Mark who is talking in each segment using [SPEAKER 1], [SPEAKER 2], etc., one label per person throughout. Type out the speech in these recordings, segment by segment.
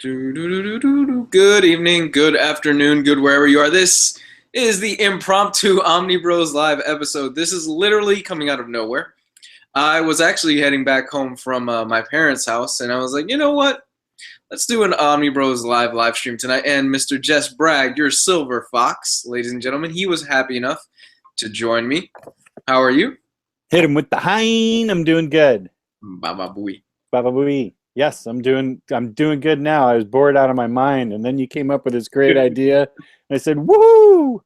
[SPEAKER 1] Good evening, good afternoon, good wherever you are. This is the impromptu Omnibros live episode. This is literally coming out of nowhere. I was actually heading back home from my parents' house, and I was like, you know what? Let's do an Omnibros live stream tonight. And Mr. Jess Bragg, your silver fox, ladies and gentlemen, he was happy enough to join me. How are you?
[SPEAKER 2] Hit him with the hind. I'm doing good.
[SPEAKER 1] Baba booey.
[SPEAKER 2] Baba booey. Yes, I'm doing good now. I was bored out of my mind, and then you came up with this great idea, and I said, "Woohoo!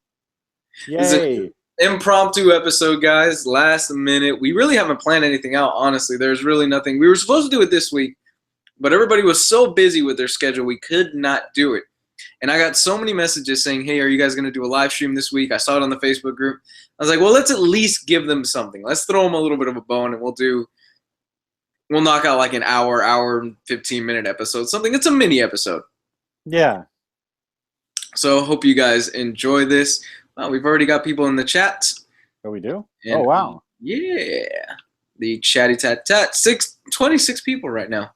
[SPEAKER 2] Yay!"
[SPEAKER 1] Impromptu episode, guys. Last minute. We really haven't planned anything out, honestly. There's really nothing. We were supposed to do it this week, but everybody was so busy with their schedule, we could not do it. And I got so many messages saying, hey, are you guys going to do a live stream this week? I saw it on the Facebook group. I was like, well, let's at least give them something. Let's throw them a little bit of a bone, and we'll knock out like an hour and 15-minute episode. Something. It's a mini episode.
[SPEAKER 2] Yeah.
[SPEAKER 1] So hope you guys enjoy this. We've already got people in the chat.
[SPEAKER 2] Oh, we do?
[SPEAKER 1] And
[SPEAKER 2] oh, wow.
[SPEAKER 1] Yeah. The chatty tat 26 people right now.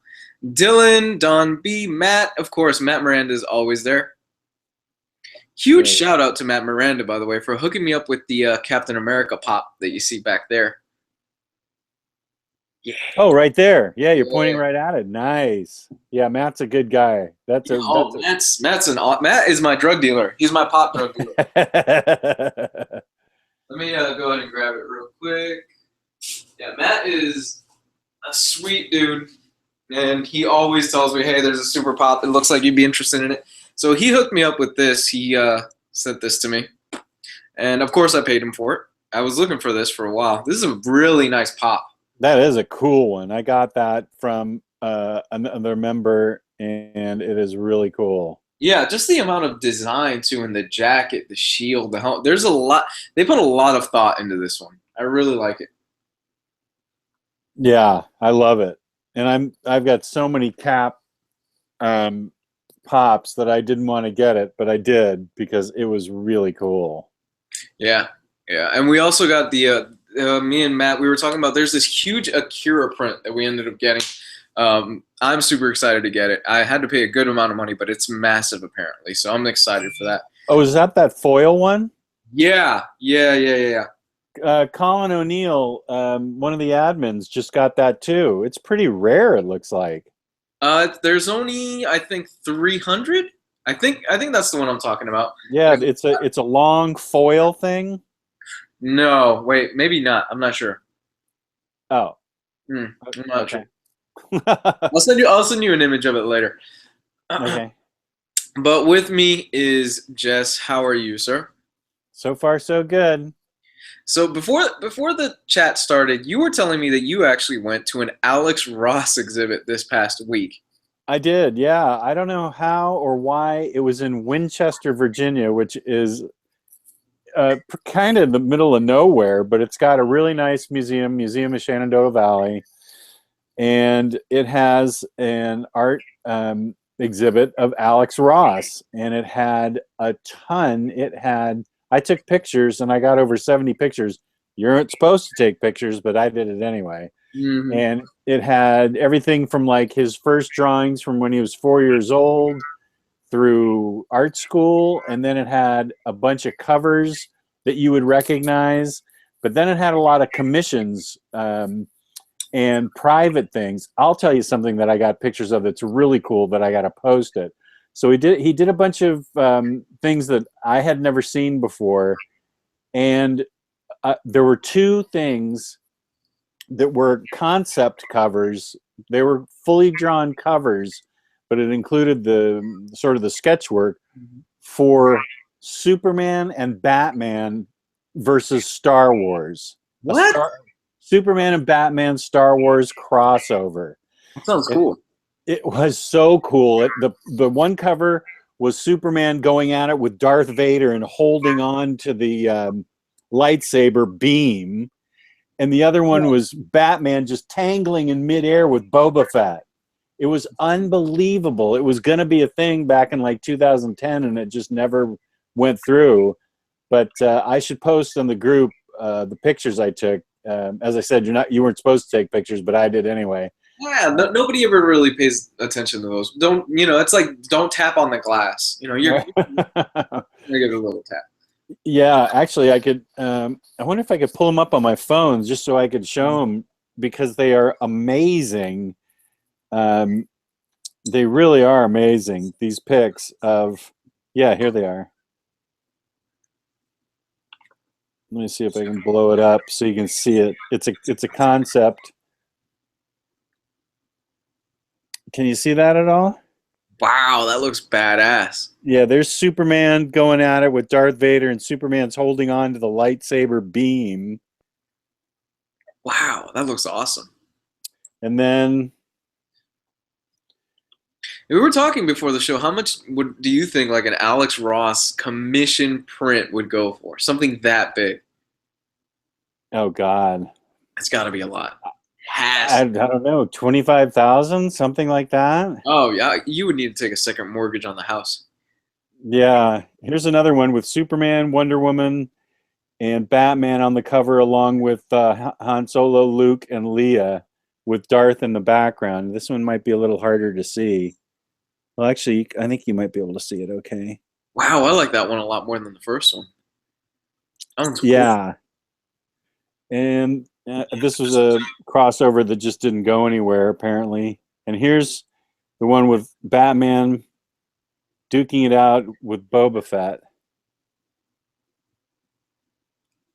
[SPEAKER 1] Dylan, Don B, Matt. Of course, Matt Miranda is always there. Huge shout out to Matt Miranda, by the way, for hooking me up with the Captain America pop that you see back there. Yeah.
[SPEAKER 2] Oh, right there. Yeah, you're pointing right at it. Nice. Yeah, Matt's a good guy. Matt
[SPEAKER 1] is my drug dealer. He's my pop drug dealer. Let me go ahead and grab it real quick. Yeah, Matt is a sweet dude, and he always tells me, hey, there's a super pop. It looks like you'd be interested in it. So he hooked me up with this. He sent this to me, and of course I paid him for it. I was looking for this for a while. This is a really nice pop.
[SPEAKER 2] That is a cool one. I got that from another member, and it is really cool.
[SPEAKER 1] Yeah, just the amount of design, too, in the jacket, the shield, the helmet. There's a lot. They put a lot of thought into this one. I really like it.
[SPEAKER 2] Yeah, I love it. And I've got so many Cap pops that I didn't want to get it, but I did because it was really cool.
[SPEAKER 1] Yeah, yeah. And we also got the me and Matt, we were talking about there's this huge Akira print that we ended up getting. I'm super excited to get it. I had to pay a good amount of money, but it's massive apparently, so I'm excited for that.
[SPEAKER 2] Oh, is that foil one?
[SPEAKER 1] Yeah.
[SPEAKER 2] Colin O'Neill, one of the admins, just got that too. It's pretty rare, it looks like.
[SPEAKER 1] There's only, I think, 300. I think that's the one I'm talking about.
[SPEAKER 2] Yeah, it's a long foil thing.
[SPEAKER 1] No, wait, maybe not. I'm not sure.
[SPEAKER 2] Oh,
[SPEAKER 1] I'm not sure. I'll send you an image of it later.
[SPEAKER 2] Okay.
[SPEAKER 1] But with me is Jess. How are you, sir?
[SPEAKER 2] So far, so good.
[SPEAKER 1] So before the chat started, you were telling me that you actually went to an Alex Ross exhibit this past week.
[SPEAKER 2] I did, yeah. I don't know how or why. It was in Winchester, Virginia, which is kind of in the middle of nowhere, but it's got a really nice Museum of Shenandoah Valley, and it has an art exhibit of Alex Ross, and it had a ton. I took pictures, and I got over 70 pictures. You aren't supposed to take pictures, but I did it anyway. Mm-hmm. And it had everything from like his first drawings from when he was 4 years old through art school, and then it had a bunch of covers that you would recognize, but then it had a lot of commissions and private things. I'll tell you something that I got pictures of that's really cool that I got to post it. So he did a bunch of things that I had never seen before, and there were two things that were concept covers. They were fully drawn covers, but it included the sort of the sketch work for Superman and Batman versus Star Wars.
[SPEAKER 1] What?
[SPEAKER 2] Superman and Batman Star Wars crossover.
[SPEAKER 1] That sounds cool.
[SPEAKER 2] It was so cool. The one cover was Superman going at it with Darth Vader and holding on to the lightsaber beam, and the other one was Batman just tangling in midair with Boba Fett. It was unbelievable. It was going to be a thing back in like 2010, and it just never went through. But I should post on the group the pictures I took. As I said, you weren't supposed to take pictures, but I did anyway.
[SPEAKER 1] Yeah, nobody ever really pays attention to those. Don't it's like don't tap on the glass. You're gonna get a little tap.
[SPEAKER 2] Yeah, actually, I could. I wonder if I could pull them up on my phone just so I could show them because they are amazing. Um, they really are amazing. These pics of, yeah, here they are. Let me see if I can blow it up so you can see it. It's a concept. Can you see that at all?
[SPEAKER 1] Wow, that looks badass.
[SPEAKER 2] Yeah, there's Superman going at it with Darth Vader, and Superman's holding on to the lightsaber beam.
[SPEAKER 1] Wow, that looks awesome.
[SPEAKER 2] And then
[SPEAKER 1] We were talking before the show. How much do you think like an Alex Ross commission print would go for? Something that big?
[SPEAKER 2] oh God,
[SPEAKER 1] It's got to be a lot.
[SPEAKER 2] I don't know, 25,000, something like that.
[SPEAKER 1] Oh yeah, you would need to take a second mortgage on the house.
[SPEAKER 2] Yeah, here's another one with Superman, Wonder Woman, and Batman on the cover, along with Han Solo, Luke, and Leia, with Darth in the background. This one might be a little harder to see. Well, actually, I think you might be able to see it okay.
[SPEAKER 1] Wow, I like that one a lot more than the first one. That one's cool.
[SPEAKER 2] Yeah, and this was a crossover that just didn't go anywhere, apparently. And here's the one with Batman duking it out with Boba Fett.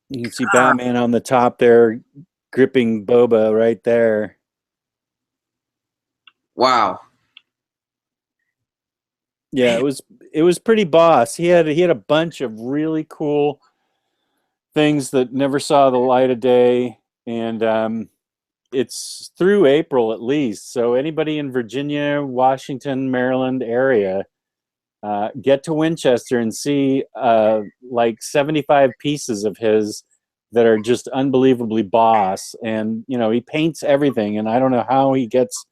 [SPEAKER 2] You can see Batman on the top there, gripping Boba right there.
[SPEAKER 1] Wow.
[SPEAKER 2] Yeah, it was pretty boss. He had a bunch of really cool things that never saw the light of day, and it's through April at least. So anybody in Virginia, Washington, Maryland area, get to Winchester and see like 75 pieces of his that are just unbelievably boss. And he paints everything, and I don't know how he gets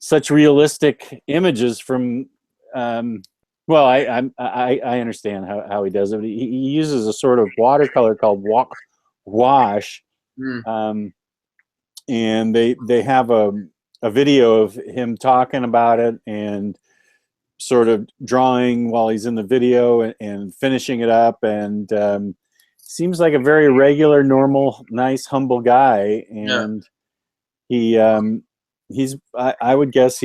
[SPEAKER 2] such realistic images from. Well, I understand how he does it. He uses a sort of watercolor called wash,
[SPEAKER 1] Mm.
[SPEAKER 2] and they have a video of him talking about it and sort of drawing while he's in the video and finishing it up, and seems like a very regular, normal, nice, humble guy. And he's I would guess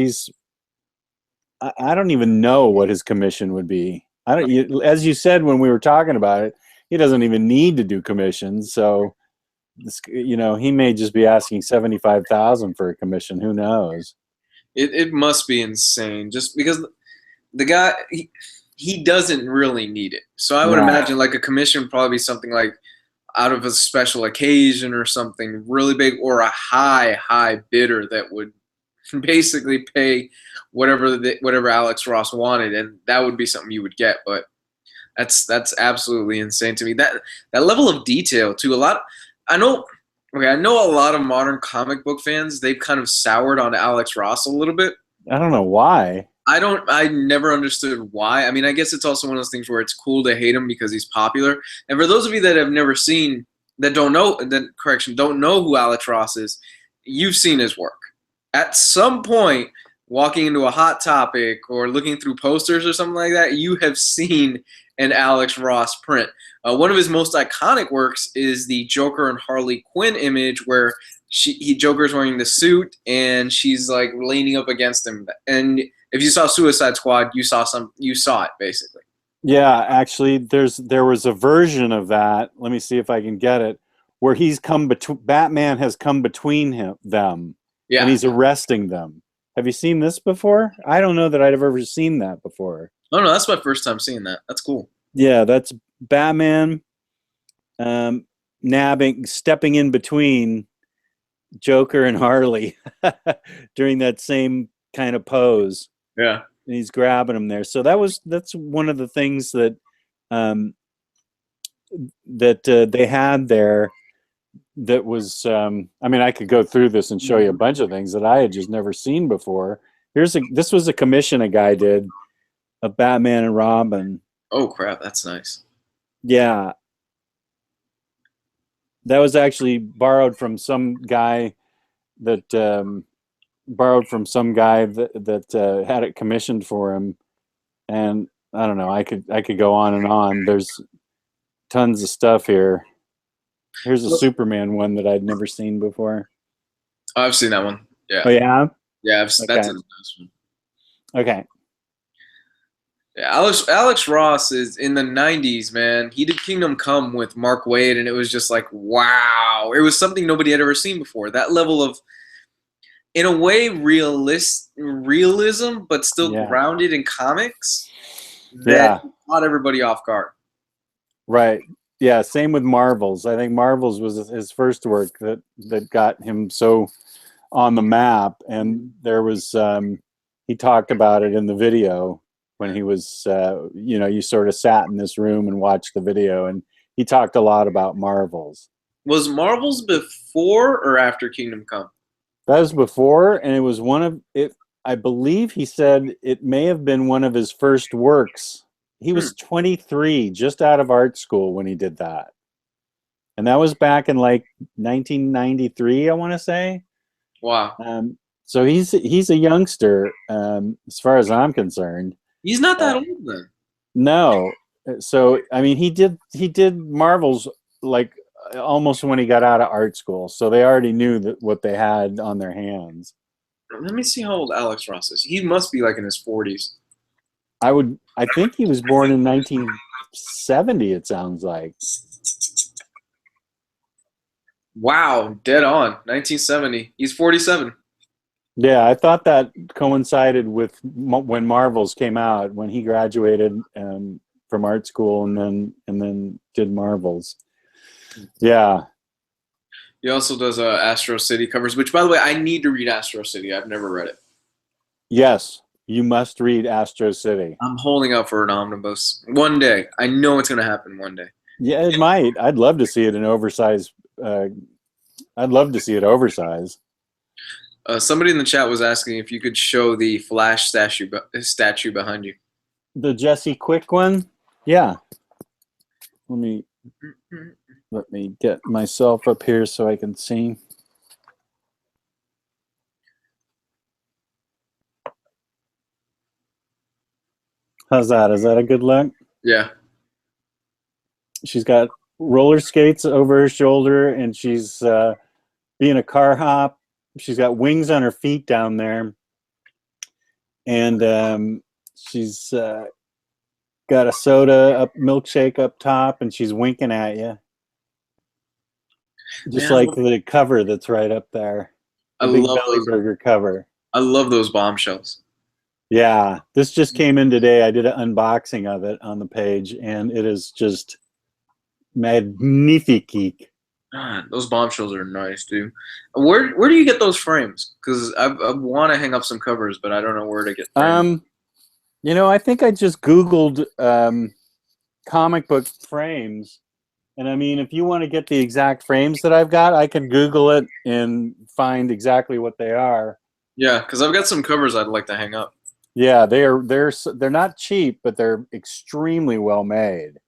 [SPEAKER 2] I don't even know what his commission would be. As you said when we were talking about it, he doesn't even need to do commissions. So, he may just be asking 75,000 for a commission. Who knows?
[SPEAKER 1] It must be insane just because the guy he doesn't really need it. So I would imagine like a commission would probably be something like out of a special occasion or something really big, or a high bidder that would basically pay whatever Alex Ross wanted, and that would be something you would get. But that's absolutely insane to me. That level of detail too. I know a lot of modern comic book fans, they've kind of soured on Alex Ross a little bit.
[SPEAKER 2] I don't know why.
[SPEAKER 1] I never understood why. I mean, I guess it's also one of those things where it's cool to hate him because he's popular. And for those of you that have never seen, don't know who Alex Ross is, you've seen his work. At some point, walking into a Hot Topic or looking through posters or something like that, you have seen an Alex Ross print. One of his most iconic works is the Joker and Harley Quinn image where Joker's wearing the suit and she's like leaning up against him. And if you saw Suicide Squad, you saw it basically.
[SPEAKER 2] Yeah, actually, there was a version of that. Let me see if I can get it, where Batman has come between them. Yeah. And he's arresting them. Have you seen this before? I don't know that I've ever seen that before.
[SPEAKER 1] Oh no, that's my first time seeing that. That's cool.
[SPEAKER 2] Yeah, that's Batman stepping in between Joker and Harley during that same kind of pose.
[SPEAKER 1] Yeah.
[SPEAKER 2] And he's grabbing him there. So that's one of the things that they had there. That was, I mean, I could go through this and show you a bunch of things that I had just never seen before. This was a commission a guy did of Batman and Robin.
[SPEAKER 1] Oh crap, that's nice.
[SPEAKER 2] Yeah, that was actually borrowed from some guy that borrowed from some guy that had it commissioned for him, and I don't know. I could go on and on. There's tons of stuff here. Here's a Superman one that I'd never seen before.
[SPEAKER 1] Oh, I've seen that one. Yeah.
[SPEAKER 2] Oh yeah.
[SPEAKER 1] Yeah,
[SPEAKER 2] Okay.
[SPEAKER 1] that's a nice one.
[SPEAKER 2] Okay.
[SPEAKER 1] Yeah, Alex Ross is in the '90s, man. He did Kingdom Come with Mark Waid, and it was just like, wow. It was something nobody had ever seen before. That level of, in a way, realism, but still grounded in comics. That caught everybody off guard.
[SPEAKER 2] Right. Yeah. Same with Marvels. I think Marvels was his first work that got him so on the map, and there was he talked about it in the video when he was you sort of sat in this room and watched the video, and he talked a lot about Marvels.
[SPEAKER 1] Was Marvels before or after Kingdom Come?
[SPEAKER 2] That was before, and it was one of it. I believe he said it may have been one of his first works. He was 23, just out of art school when he did that, and that was back in like 1993, I want to say.
[SPEAKER 1] Wow.
[SPEAKER 2] So he's a youngster, as far as I'm concerned.
[SPEAKER 1] He's not that old then.
[SPEAKER 2] No. So I mean, he did Marvels like almost when he got out of art school. So they already knew what they had on their hands.
[SPEAKER 1] Let me see how old Alex Ross is. He must be like in his 40s.
[SPEAKER 2] I think he was born in 1970. It sounds like.
[SPEAKER 1] Wow, dead on. 1970. He's 47.
[SPEAKER 2] Yeah, I thought that coincided with when Marvels came out, when he graduated from art school and then did Marvels. Yeah.
[SPEAKER 1] He also does Astro City covers, which, by the way, I need to read Astro City. I've never read it.
[SPEAKER 2] Yes, you must read Astro City.
[SPEAKER 1] I'm holding out for an omnibus. One day. I know it's going to happen one day.
[SPEAKER 2] Yeah, it might. I'd love to see it in oversized. I'd love to see it oversized.
[SPEAKER 1] Somebody in the chat was asking if you could show the Flash statue behind you.
[SPEAKER 2] The Jesse Quick one? Yeah. Let me get myself up here so I can see. How's that? Is that a good look?
[SPEAKER 1] Yeah.
[SPEAKER 2] She's got roller skates over her shoulder, and she's being a car hop. She's got wings on her feet down there, and she's got a milkshake up top, and she's winking at you, just like the cover that's right up there. The Big Belly Burger cover.
[SPEAKER 1] I love those bombshells.
[SPEAKER 2] Yeah, this just came in today. I did an unboxing of it on the page, and it is just magnifique.
[SPEAKER 1] God, those bombshells are nice, dude. Where do you get those frames? Because I want to hang up some covers, but I don't know where to get frames.
[SPEAKER 2] I think I just Googled comic book frames, and I mean, if you want to get the exact frames that I've got, I can Google it and find exactly what they are.
[SPEAKER 1] Yeah, because I've got some covers I'd like to hang up.
[SPEAKER 2] Yeah, they're not cheap, but they're extremely well made.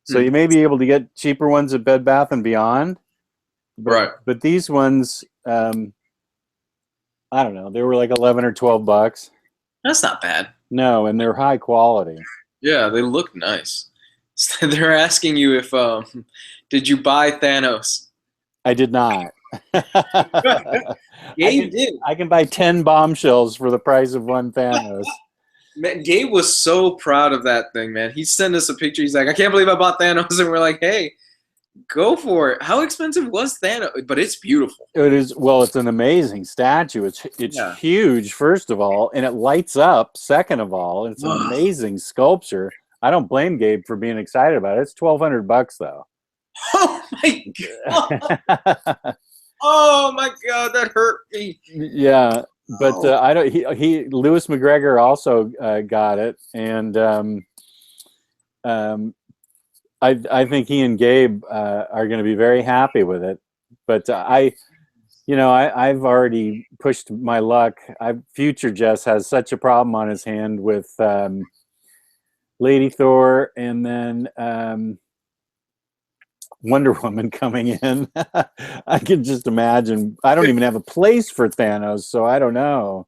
[SPEAKER 2] So you may be able to get cheaper ones at Bed Bath & Beyond.
[SPEAKER 1] Right.
[SPEAKER 2] But these ones, I don't know, they were like 11 or 12 bucks.
[SPEAKER 1] That's not bad.
[SPEAKER 2] No, and they're high quality.
[SPEAKER 1] Yeah, they look nice. They're asking you if, did you buy Thanos?
[SPEAKER 2] I did not.
[SPEAKER 1] Yeah, you did.
[SPEAKER 2] I can buy 10 bombshells for the price of one Thanos.
[SPEAKER 1] Man, Gabe was so proud of that thing, man. He sent us a picture. He's like, I can't believe I bought Thanos. And we're like, hey, go for it. How expensive was Thanos? But it's beautiful.
[SPEAKER 2] It is. Well, it's an amazing statue. It's huge, first of all, and it lights up, second of all. It's an amazing sculpture. I don't blame Gabe for being excited about it. It's $1,200 though.
[SPEAKER 1] Oh, my God. Oh, my God. That hurt me.
[SPEAKER 2] Yeah. But I don't. He Lewis McGregor also got it, and I think he and Gabe are going to be very happy with it. But I've already pushed my luck. Future Jess has such a problem on his hand with Lady Thor, and then Wonder Woman coming in. I can just imagine. I don't even have a place for Thanos, so I don't know.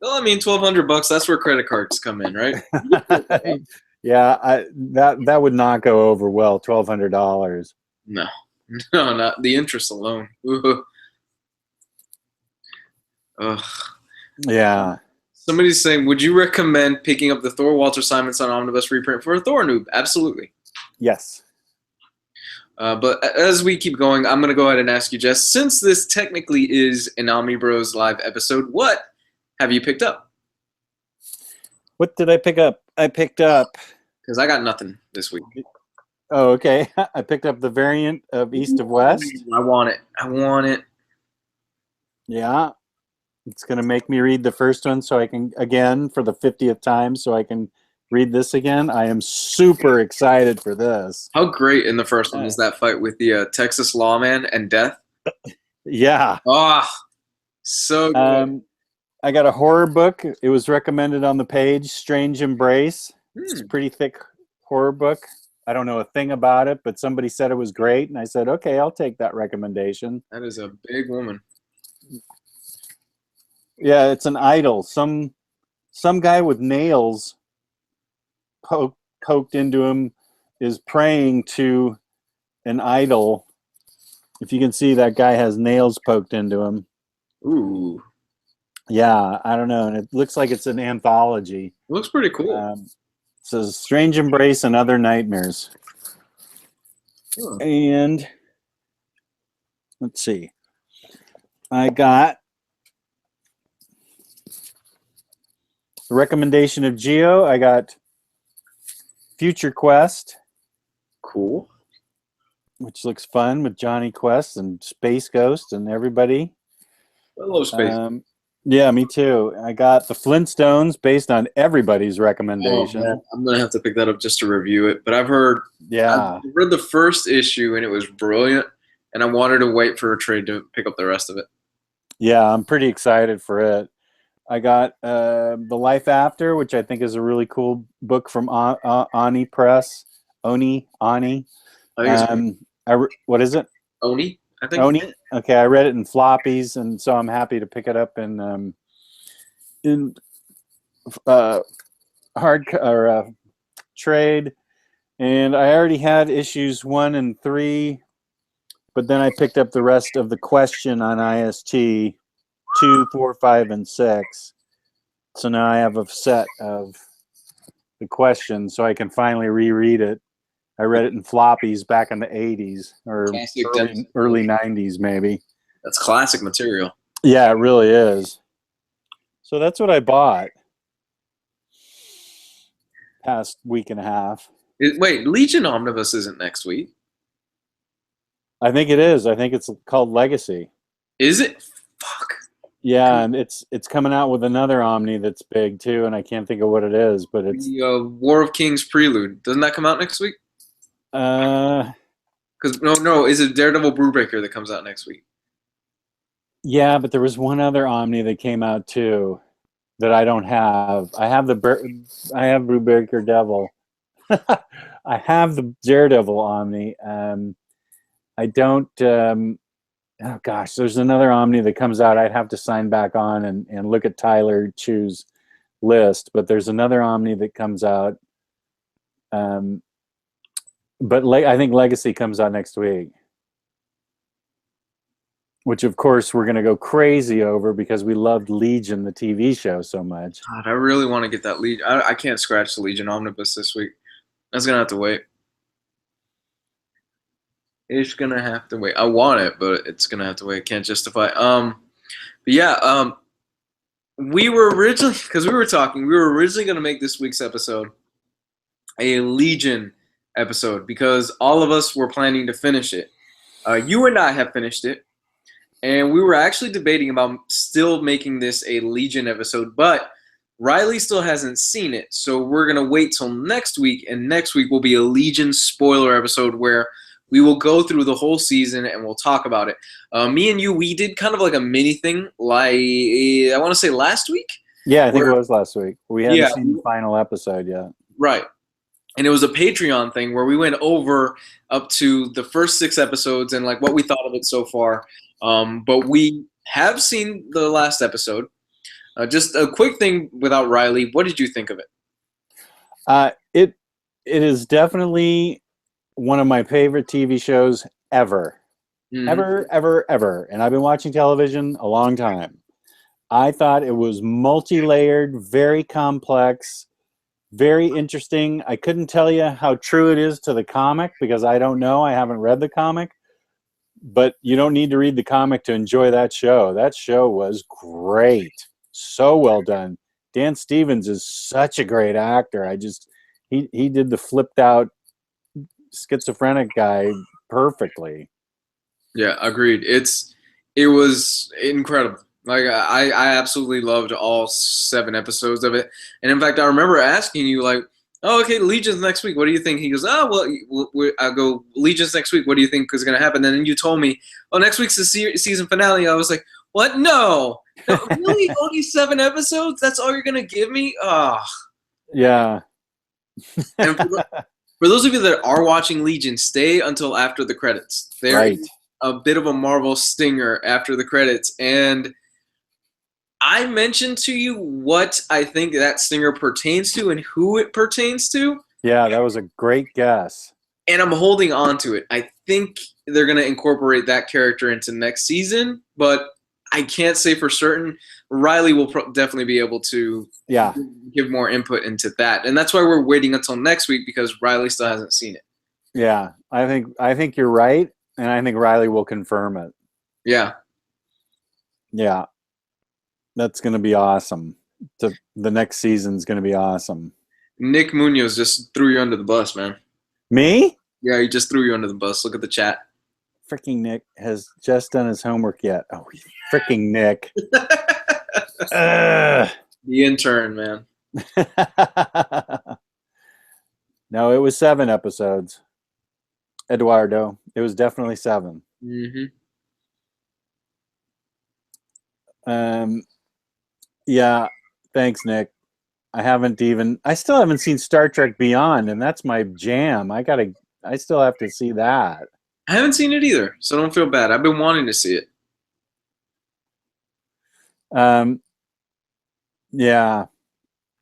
[SPEAKER 1] Well, I mean, $1,200. That's where credit cards come in, right?
[SPEAKER 2] Yeah, that would not go over well. $1,200.
[SPEAKER 1] No, no, not the interest alone. Ugh.
[SPEAKER 2] Yeah.
[SPEAKER 1] Somebody's saying, would you recommend picking up the Thor Walter Simonson Omnibus reprint for a Thor noob? Absolutely.
[SPEAKER 2] Yes.
[SPEAKER 1] But as we keep going, I'm going to go ahead and ask you, Jess, since this technically is an Omnibros live episode, what have you picked up?
[SPEAKER 2] What did I pick up? I picked up...
[SPEAKER 1] Because I got nothing this week.
[SPEAKER 2] Oh, okay. I picked up the variant of East of West.
[SPEAKER 1] I want it. I want it.
[SPEAKER 2] Yeah. It's going to make me read the first one so I can, again, for the 50th time, so I can read this again. I am super excited for this.
[SPEAKER 1] How great in the first one was that fight with the Texas lawman and Death?
[SPEAKER 2] Yeah.
[SPEAKER 1] Oh, so good.
[SPEAKER 2] I got a horror book. It was recommended on the page, Strange Embrace. It's a pretty thick horror book. I don't know a thing about it, but somebody said it was great, and I said, okay, I'll take that recommendation.
[SPEAKER 1] That is a big woman.
[SPEAKER 2] Yeah, it's an idol. Some guy with nails poked into him is praying to an idol. If you can see, that guy has nails poked into him.
[SPEAKER 1] Ooh.
[SPEAKER 2] Yeah, I don't know. And it looks like it's an anthology.
[SPEAKER 1] It looks pretty cool.
[SPEAKER 2] It says Strange Embrace and Other Nightmares. Huh. And let's see. I got the recommendation of Geo. I got Future Quest.
[SPEAKER 1] Cool.
[SPEAKER 2] Which looks fun with Johnny Quest and Space Ghost and everybody.
[SPEAKER 1] I love Space.
[SPEAKER 2] Yeah, me too. I got the Flintstones based on everybody's recommendation.
[SPEAKER 1] Oh, I'm going to have to pick that up just to review it. But I've read the first issue and it was brilliant. And I wanted to wait for a trade to pick up the rest of it.
[SPEAKER 2] Yeah, I'm pretty excited for it. I got The Life After, which I think is a really cool book from Oni Press. Oni. What is it?
[SPEAKER 1] Oni, I think.
[SPEAKER 2] Oni. Okay, I read it in floppies, and so I'm happy to pick it up in hard or trade. And I already had issues 1 and 3, but then I picked up the rest of the Question on IST 2, 4, 5, and 6. So now I have a set of the Question, so I can finally reread it. I read it in floppies back in the 80s or early 90s, maybe.
[SPEAKER 1] That's classic material.
[SPEAKER 2] Yeah, it really is. So that's what I bought past week and a half.
[SPEAKER 1] Wait, Legion Omnibus isn't next week.
[SPEAKER 2] I think it is. I think it's called Legacy.
[SPEAKER 1] Is it? Fuck.
[SPEAKER 2] Yeah, and it's coming out with another Omni that's big too, and I can't think of what it is, but it's
[SPEAKER 1] the War of Kings Prelude. Doesn't that come out next week? Because no, is it Daredevil Brewbreaker that comes out next week?
[SPEAKER 2] Yeah, but there was one other Omni that came out too that I don't have. I have Brewbreaker Devil. I have the Daredevil Omni. I don't. Oh gosh, there's another Omni that comes out. I'd have to sign back on and look at Tyler Chu's list, but there's another Omni that comes out. But I think Legacy comes out next week, which of course we're going to go crazy over because we loved Legion, the TV show, so much.
[SPEAKER 1] God, I really want to get that Legion. I can't scratch the Legion Omnibus this week. That's going to have to wait. It's going to have to wait. I want it, but it's going to have to wait. Can't justify. But yeah, we were originally, because we were originally going to make this week's episode a Legion episode because all of us were planning to finish it. You and I have finished it, and we were actually debating about still making this a Legion episode, but Riley still hasn't seen it, so we're going to wait till next week, and next week will be a Legion spoiler episode where we will go through the whole season and we'll talk about it. Me and you, we did kind of like a mini thing, like I want to say last week.
[SPEAKER 2] Yeah, I think it was last week. We haven't seen the final episode yet.
[SPEAKER 1] Right. and it was a Patreon thing where we went over up to the first 6 episodes and like what we thought of it so far. But we have seen the last episode. Just a quick thing without Riley. What did you think of it?
[SPEAKER 2] It is definitely one of my favorite TV shows ever.
[SPEAKER 1] Mhm.
[SPEAKER 2] Ever. And I've been watching television a long time. I thought it was multi-layered, very complex, very interesting. I couldn't tell you how true it is to the comic because I don't know. I haven't read the comic. But you don't need to read the comic to enjoy that show. That show was great. So well done. Dan Stevens is such a great actor. He did the flipped out schizophrenic guy perfectly.
[SPEAKER 1] Yeah, agreed. It was incredible. Like I absolutely loved all 7 episodes of it. And in fact, I remember asking you like, "Oh, okay, Legion's next week. What do you think?" He goes, "Oh, well, I go Legion's next week. What do you think is going to happen?" And then you told me, "Oh, next week's the season finale." I was like, "What? No, really? Only 7 episodes? That's all you're going to give me?" Oh.
[SPEAKER 2] Yeah.
[SPEAKER 1] And for those of you that are watching Legion, stay until after the credits. There's a bit of a Marvel stinger after the credits, and I mentioned to you what I think that stinger pertains to and who it pertains to.
[SPEAKER 2] Yeah, that was a great guess.
[SPEAKER 1] And I'm holding on to it. I think they're going to incorporate that character into next season, but I can't say for certain. Riley will definitely be able to give more input into that. And that's why we're waiting until next week because Riley still hasn't seen it.
[SPEAKER 2] Yeah, I think you're right, and I think Riley will confirm it.
[SPEAKER 1] Yeah.
[SPEAKER 2] Yeah. That's going to be awesome. The next season's going to be awesome.
[SPEAKER 1] Nick Munoz just threw you under the bus, man.
[SPEAKER 2] Me?
[SPEAKER 1] Yeah, he just threw you under the bus. Look at the chat.
[SPEAKER 2] Freaking Nick has just done his homework yet. Oh, freaking Nick.
[SPEAKER 1] The intern, man.
[SPEAKER 2] No, it was 7 episodes. Eduardo. It was definitely 7.
[SPEAKER 1] Mm-hmm.
[SPEAKER 2] Yeah, thanks, Nick. I still haven't seen Star Trek Beyond, and that's my jam. I still have to see that.
[SPEAKER 1] I haven't seen it either, so don't feel bad. I've been wanting to see it.
[SPEAKER 2] Yeah,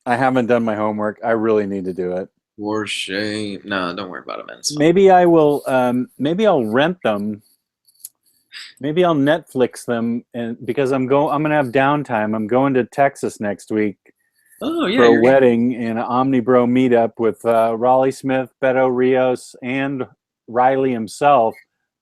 [SPEAKER 2] I haven't done my homework. I really need to do it.
[SPEAKER 1] For shame. No, don't worry about it, man.
[SPEAKER 2] Maybe I will. Maybe I'll rent them. Maybe I'll Netflix them, and because I'm gonna have downtime. I'm going to Texas next week.
[SPEAKER 1] Oh yeah,
[SPEAKER 2] for a wedding and an Omnibro meetup with Raleigh Smith, Beto Rios, and Riley himself.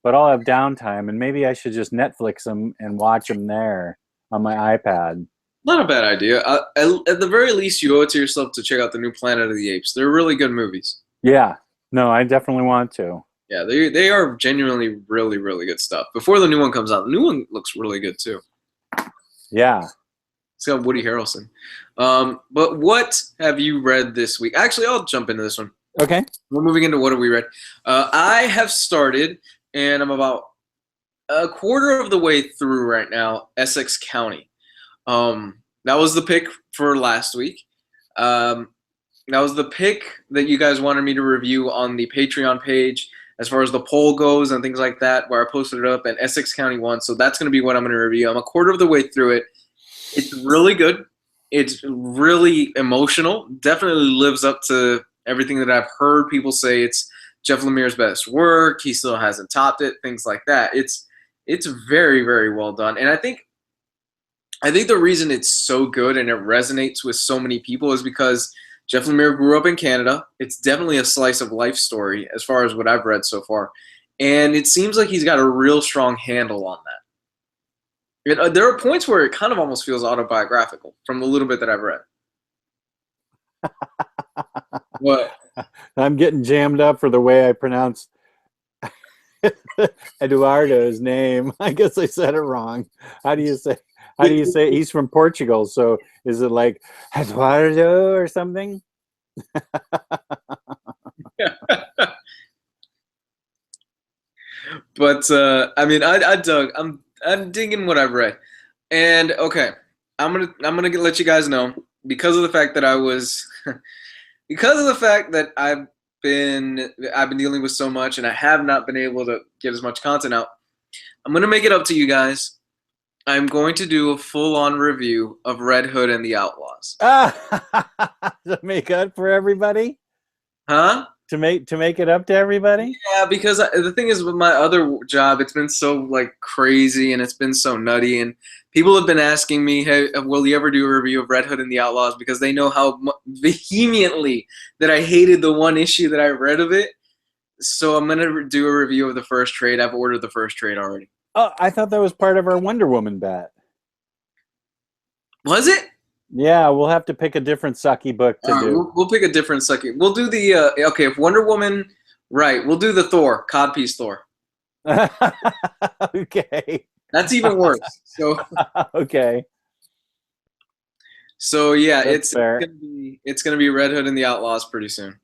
[SPEAKER 2] But I'll have downtime, and maybe I should just Netflix them and watch them there on my iPad.
[SPEAKER 1] Not a bad idea. At the very least, you owe it to yourself to check out the new Planet of the Apes. They're really good movies.
[SPEAKER 2] Yeah. No, I definitely want to.
[SPEAKER 1] Yeah, they are genuinely really, really good stuff. Before the new one comes out, the new one looks really good too.
[SPEAKER 2] Yeah.
[SPEAKER 1] It's got Woody Harrelson. But what have you read this week? Actually, I'll jump into this one.
[SPEAKER 2] Okay.
[SPEAKER 1] We're moving into what have we read. I have started, and I'm about a quarter of the way through right now, Essex County. That was the pick for last week. That was the pick that you guys wanted me to review on the Patreon page as far as the poll goes and things like that, where I posted it up, and Essex County won. So that's going to be what I'm going to review. I'm a quarter of the way through it. It's really good. It's really emotional. Definitely lives up to everything that I've heard people say. It's Jeff Lemire's best work. He still hasn't topped it. Things like that. It's very, very well done. And I think the reason it's so good and it resonates with so many people is because Jeff Lemire grew up in Canada. It's definitely a slice of life story as far as what I've read so far. And it seems like he's got a real strong handle on that. There are points where it kind of almost feels autobiographical from the little bit that I've read. What?
[SPEAKER 2] I'm getting jammed up for the way I pronounce Eduardo's name. I guess I said it wrong. How do you say he's from Portugal? So is it like Eduardo or something?
[SPEAKER 1] But I mean, I dug. I'm digging what I've read, and okay, I'm gonna let you guys know because of the fact that I I've been dealing with so much, and I have not been able to get as much content out. I'm gonna make it up to you guys. I'm going to do a full-on review of Red Hood and the Outlaws.
[SPEAKER 2] To make up for everybody?
[SPEAKER 1] Huh?
[SPEAKER 2] To make it up to everybody?
[SPEAKER 1] Yeah, because the thing is, with my other job, it's been so like crazy and it's been so nutty, and people have been asking me, "Hey, will you ever do a review of Red Hood and the Outlaws?" Because they know how vehemently that I hated the one issue that I read of it. So I'm gonna do a review of the first trade. I've ordered the first trade already.
[SPEAKER 2] Oh, I thought that was part of our Wonder Woman bet.
[SPEAKER 1] Was it?
[SPEAKER 2] Yeah, we'll have to pick a different sucky book to do.
[SPEAKER 1] We'll pick a different sucky. We'll do the okay. If Wonder Woman, right? We'll do the Thor, Codpiece Thor.
[SPEAKER 2] Okay.
[SPEAKER 1] That's even worse. So
[SPEAKER 2] okay.
[SPEAKER 1] So yeah,
[SPEAKER 2] That's fair.
[SPEAKER 1] it's gonna be Red Hood and the Outlaws pretty soon.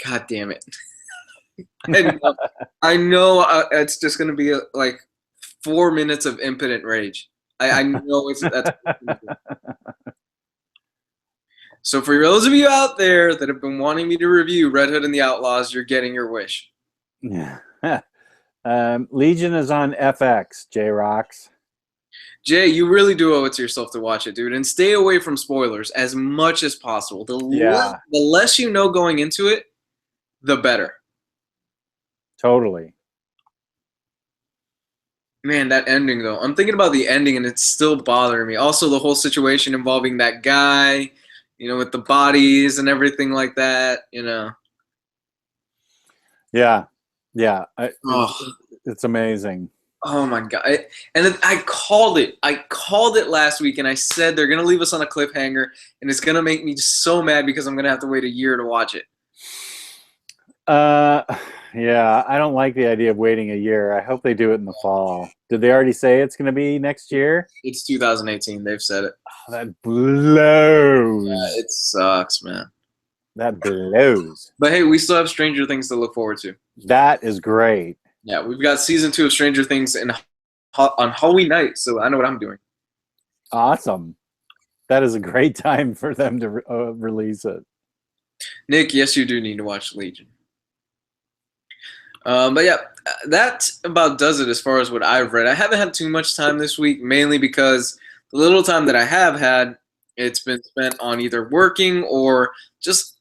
[SPEAKER 1] God damn it! I know it's just gonna be like 4 minutes of impotent rage. I know that's. So for those of you out there that have been wanting me to review Red Hood and the Outlaws, you're getting your wish.
[SPEAKER 2] Yeah. Legion is on FX, J-Rocks.
[SPEAKER 1] Jay, you really do owe it to yourself to watch it, dude, and stay away from spoilers as much as possible. The less you know going into it, the better.
[SPEAKER 2] Totally.
[SPEAKER 1] Man, that ending though. I'm thinking about the ending and it's still bothering me. Also, the whole situation involving that guy, with the bodies and everything like that,
[SPEAKER 2] Yeah. Yeah. It's amazing.
[SPEAKER 1] Oh my God. And then I called it. I called it last week and I said they're going to leave us on a cliffhanger and it's going to make me so mad because I'm going to have to wait a year to watch it.
[SPEAKER 2] Yeah, I don't like the idea of waiting a year. I hope they do it in the fall. Did they already say it's going to be next year?
[SPEAKER 1] It's 2018. They've said it.
[SPEAKER 2] Oh, that blows.
[SPEAKER 1] Yeah, it sucks, man.
[SPEAKER 2] That blows.
[SPEAKER 1] But hey, we still have Stranger Things to look forward to.
[SPEAKER 2] That is great.
[SPEAKER 1] Yeah, we've got season 2 of Stranger Things on Halloween night, so I know what I'm doing.
[SPEAKER 2] Awesome. That is a great time for them to release it.
[SPEAKER 1] Nick, yes, you do need to watch Legion. But yeah, that about does it as far as what I've read. I haven't had too much time this week, mainly because the little time that I have had, it's been spent on either working or just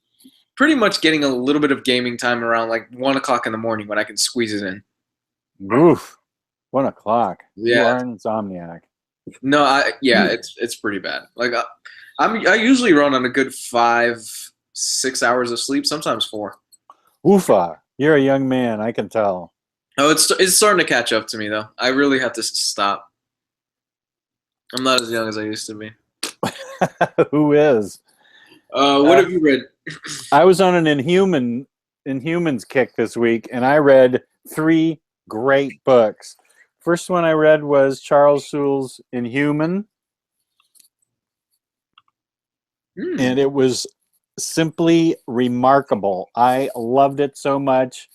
[SPEAKER 1] pretty much getting a little bit of gaming time around like 1 o'clock in the morning when I can squeeze it in.
[SPEAKER 2] Oof. 1 o'clock.
[SPEAKER 1] Yeah.
[SPEAKER 2] You are an insomniac.
[SPEAKER 1] No, it's pretty bad. Like I usually run on a good 5-6 hours of sleep, sometimes 4.
[SPEAKER 2] Oofa. You're a young man, I can tell.
[SPEAKER 1] Oh, it's starting to catch up to me though. I really have to stop. I'm not as young as I used to be.
[SPEAKER 2] Who is?
[SPEAKER 1] What have you read?
[SPEAKER 2] I was on an Inhumans kick this week, and I read 3 great books. First one I read was Charles Soule's Inhuman, and it was simply remarkable. I loved it so much.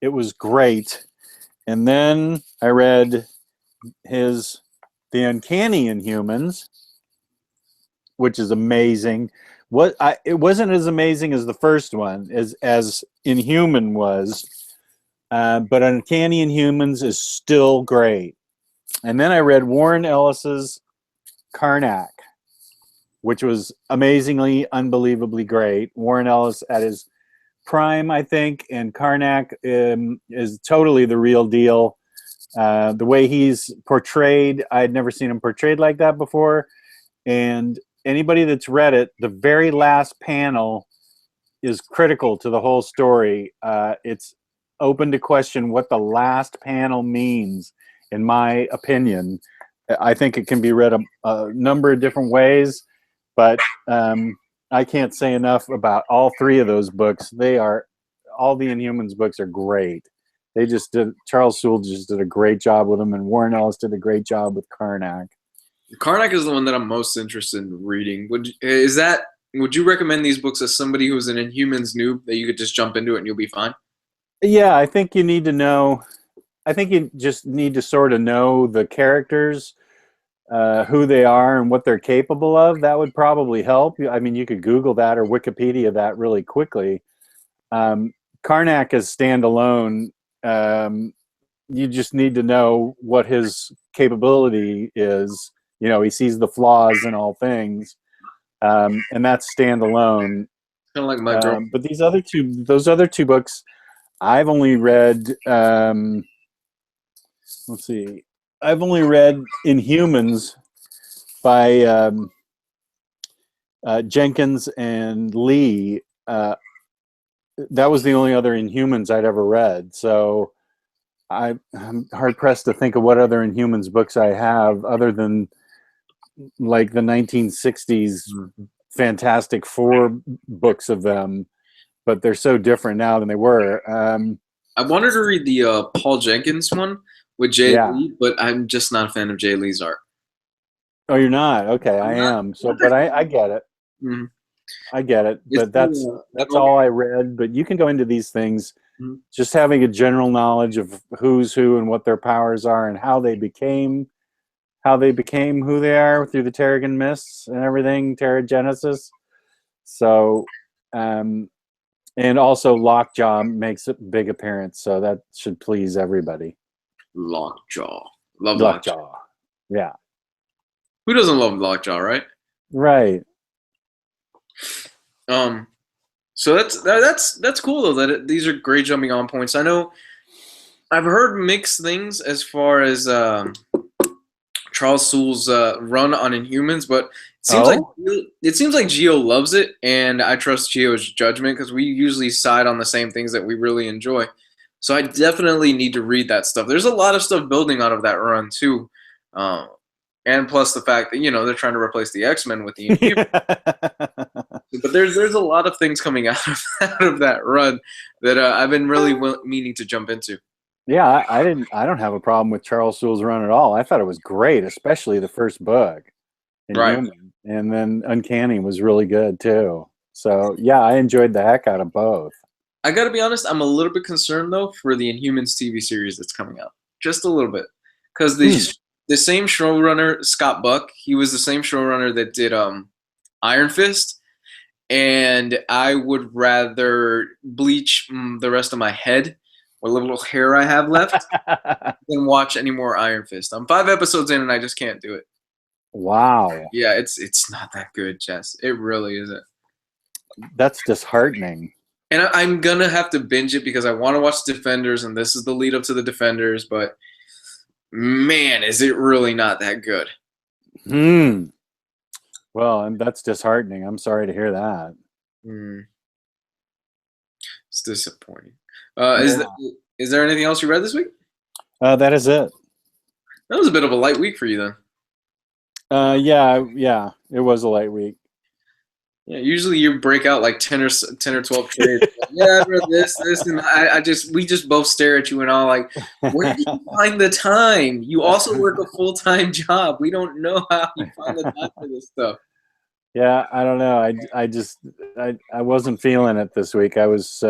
[SPEAKER 2] It was great. And then I read The Uncanny Inhumans, which is amazing. It wasn't as amazing as the first one, as Inhuman was, but Uncanny Inhumans is still great. And then I read Warren Ellis's Karnak, which was amazingly, unbelievably great. Warren Ellis at his prime, I think, and Karnak is totally the real deal. The way he's portrayed, I'd never seen him portrayed like that before. And anybody that's read it, the very last panel is critical to the whole story. It's open to question what the last panel means, in my opinion. I think it can be read a number of different ways, but I can't say enough about all 3 of those books. All the Inhumans books are great. Charles Soule just did a great job with them, and Warren Ellis did a great job with Karnak.
[SPEAKER 1] Karnak is the one that I'm most interested in reading. Would you recommend these books as somebody who's an Inhumans noob that you could just jump into it and you'll be fine?
[SPEAKER 2] Yeah, I think you need to know. I think you just need to sort of know the characters, who they are and what they're capable of. That would probably help. I mean, you could Google that or Wikipedia that really quickly. Karnak is standalone. You just need to know what his capability is. You know, he sees the flaws in all things, and that's standalone.
[SPEAKER 1] Kind of like my girl.
[SPEAKER 2] But those other two books, I've only read. Let's see. I've only read Inhumans by Jenkins and Lee. That was the only other Inhumans I'd ever read. So I'm hard pressed to think of what other Inhumans books I have other than like the 1960s Fantastic Four books of them, but they're so different now than they were.
[SPEAKER 1] I wanted to read the Paul Jenkins one with Jay Lee, but I'm just not a fan of Jay Lee's art.
[SPEAKER 2] Oh, you're not? Okay, I am. So, but I get it.
[SPEAKER 1] Mm-hmm.
[SPEAKER 2] I get it. But that's all I read. But you can go into these things just having a general knowledge of who's who and what their powers are and how they became who they are through the Terrigen Mists and everything, Terrigenesis. So, and also Lockjaw makes a big appearance, so that should please everybody.
[SPEAKER 1] Lockjaw. Love
[SPEAKER 2] Lockjaw. Yeah.
[SPEAKER 1] Who doesn't love Lockjaw, right?
[SPEAKER 2] Right.
[SPEAKER 1] So that's cool though. These are great jumping on points. I know I've heard mixed things as far as Charles Soule's run on Inhumans, but it seems like Gio loves it, and I trust Gio's judgment because we usually side on the same things that we really enjoy. So I definitely need to read that stuff. There's a lot of stuff building out of that run too, and plus the fact that they're trying to replace the X-Men with the Inhumans. But there's a lot of things coming out of that run that I've been really meaning to jump into.
[SPEAKER 2] Yeah, I don't have a problem with Charles Soule's run at all. I thought it was great, especially the first book. Inhuman. And then Uncanny was really good too. So yeah, I enjoyed the heck out of both.
[SPEAKER 1] I gotta be honest, I'm a little bit concerned though for the Inhumans TV series that's coming out. Just a little bit. Because the same showrunner, Scott Buck, he was the same showrunner that did Iron Fist. And I would rather bleach the rest of my head, what little hair I have left, than watch any more Iron Fist. I'm 5 episodes in and I just can't do it.
[SPEAKER 2] Wow.
[SPEAKER 1] Yeah, it's not that good, Jess. It really isn't.
[SPEAKER 2] That's disheartening.
[SPEAKER 1] And I'm going to have to binge it because I want to watch Defenders, and this is the lead up to the Defenders, but man, is it really not that good.
[SPEAKER 2] Well, and that's disheartening. I'm sorry to hear that.
[SPEAKER 1] It's disappointing. Is there anything else you read this week?
[SPEAKER 2] That is it.
[SPEAKER 1] That was a bit of a light week for you then.
[SPEAKER 2] Yeah, it was a light week.
[SPEAKER 1] Yeah, usually you break out like 10 or 12 trades. Yeah, I read this, and we just both stare at you and all like, where do you find the time? You also work a full-time job. We don't know how you find the time for this stuff.
[SPEAKER 2] Yeah, I don't know. I wasn't feeling it this week. I was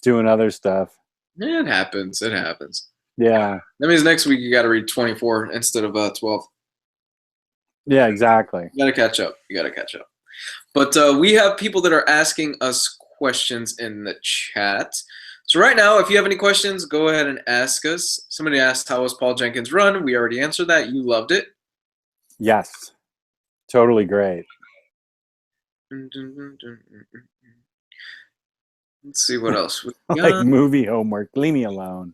[SPEAKER 2] doing other stuff.
[SPEAKER 1] It happens. It happens.
[SPEAKER 2] Yeah.
[SPEAKER 1] That means next week you got to read 24 instead of 12.
[SPEAKER 2] Yeah, exactly.
[SPEAKER 1] You got to catch up. But we have people that are asking us questions in the chat. So right now, if you have any questions, go ahead and ask us. Somebody asked, how was Paul Jenkins' run? We already answered that. You loved it.
[SPEAKER 2] Yes. Totally great.
[SPEAKER 1] Let's see what else.
[SPEAKER 2] Like movie homework. Leave me alone.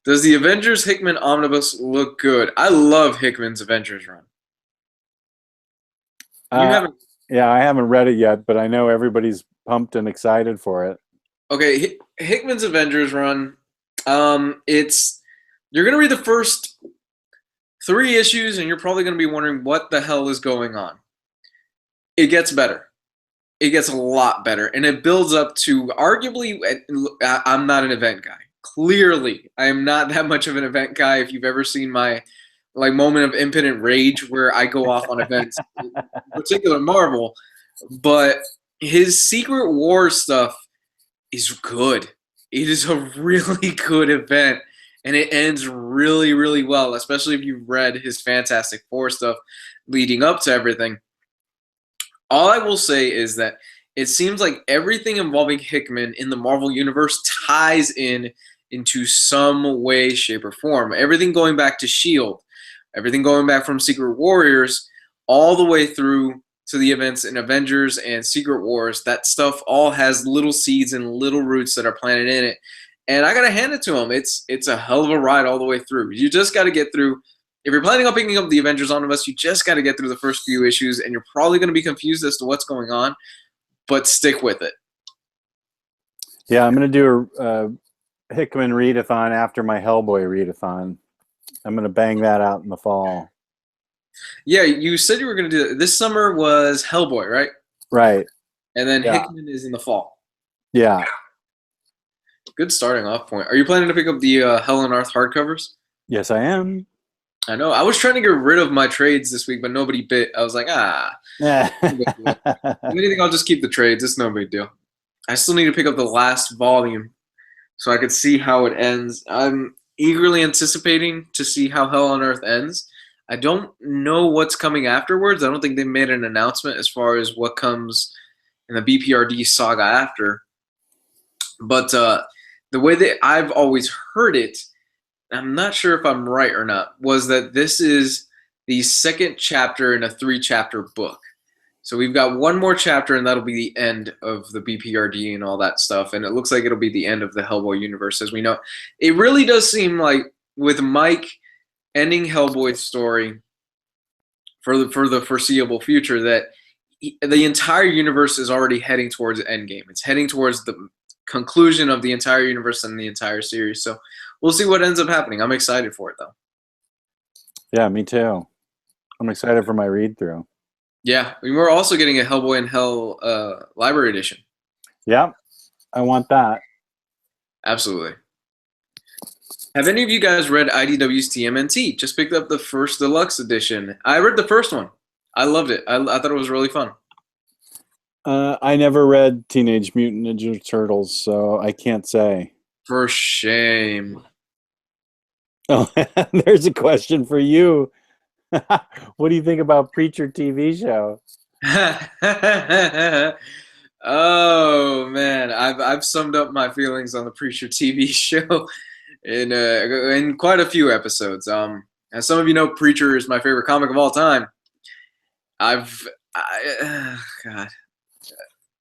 [SPEAKER 1] Does the Avengers Hickman Omnibus look good? I love Hickman's Avengers run.
[SPEAKER 2] Yeah, I haven't read it yet, but I know everybody's pumped and excited for it.
[SPEAKER 1] Okay, Hickman's Avengers run. You're gonna read the first 3 issues, and you're probably gonna be wondering what the hell is going on. It gets better. It gets a lot better, and it builds up to arguably. I'm not an event guy. Clearly, I am not that much of an event guy. If you've ever seen my moment of impotent rage where I go off on events, in particular Marvel, but his Secret War stuff is good. It is a really good event, and it ends really, really well, especially if you've read his Fantastic Four stuff leading up to everything. All I will say is that it seems like everything involving Hickman in the Marvel Universe ties into some way, shape, or form. Everything going back to S.H.I.E.L.D., everything going back from Secret Warriors all the way through to the events in Avengers and Secret Wars. That stuff all has little seeds and little roots that are planted in it. And I got to hand it to him. It's a hell of a ride all the way through. You just got to get through. If you're planning on picking up the Avengers Omnibus, you just got to get through the first few issues, and you're probably going to be confused as to what's going on, but stick with it.
[SPEAKER 2] Yeah, I'm going to do a Hickman readathon after my Hellboy readathon. I'm going to bang that out in the fall.
[SPEAKER 1] Yeah, you said you were going to do that. This summer was Hellboy, right?
[SPEAKER 2] Right.
[SPEAKER 1] And then Hickman is in the fall.
[SPEAKER 2] Yeah.
[SPEAKER 1] Good starting off point. Are you planning to pick up the Hell on Earth hardcovers?
[SPEAKER 2] Yes, I am.
[SPEAKER 1] I know. I was trying to get rid of my trades this week, but nobody bit. I was like, If anything, I'll just keep the trades. It's no big deal. I still need to pick up the last volume so I could see how it ends. I'm eagerly anticipating to see how Hell on Earth ends. I don't know what's coming afterwards. I don't think they made an announcement as far as what comes in the BPRD saga after. But the way that I've always heard it, I'm not sure if I'm right or not, was that this is the second chapter in a 3-chapter book. So we've got one more chapter, and that'll be the end of the BPRD and all that stuff. And it looks like it'll be the end of the Hellboy universe as we know. It really does seem like with Mike ending Hellboy's story for the foreseeable future that the entire universe is already heading towards Endgame. It's heading towards the conclusion of the entire universe and the entire series. So we'll see what ends up happening. I'm excited for it, though.
[SPEAKER 2] Yeah, me too. I'm excited for my read-through.
[SPEAKER 1] Yeah, we're also getting a Hellboy in Hell library edition.
[SPEAKER 2] Yeah, I want that.
[SPEAKER 1] Absolutely. Have any of you guys read IDW's TMNT? Just picked up the first deluxe edition. I read the first one. I loved it. I thought it was really fun.
[SPEAKER 2] I never read Teenage Mutant Ninja Turtles, so I can't say.
[SPEAKER 1] For shame.
[SPEAKER 2] Oh, there's a question for you. What do you think about Preacher TV show?
[SPEAKER 1] Oh man, I've summed up my feelings on the Preacher TV show in quite a few episodes. As some of you know, Preacher is my favorite comic of all time. God,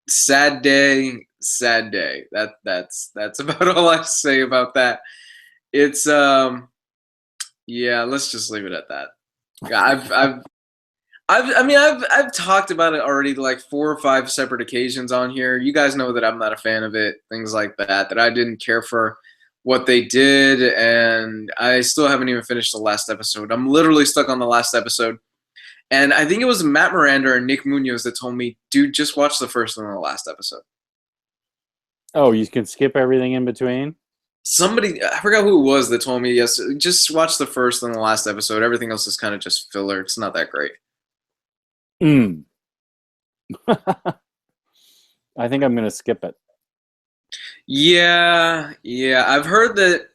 [SPEAKER 1] sad day. That's about all I say about that. It's yeah, let's just leave it at that. I've talked about it already like 4 or 5 separate occasions on here. You guys know that I'm not a fan of it, things like that, that I didn't care for what they did, and I still haven't even finished the last episode. I'm literally stuck on the last episode. And I think it was Matt Miranda and Nick Munoz that told me, dude, just watch the first and the last episode.
[SPEAKER 2] Oh, you can skip everything in between?
[SPEAKER 1] Somebody, I forgot who it was that told me, yes, just watch the first and the last episode. Everything else is kind of just filler. It's not that great.
[SPEAKER 2] I think I'm going to skip it.
[SPEAKER 1] Yeah. I've heard that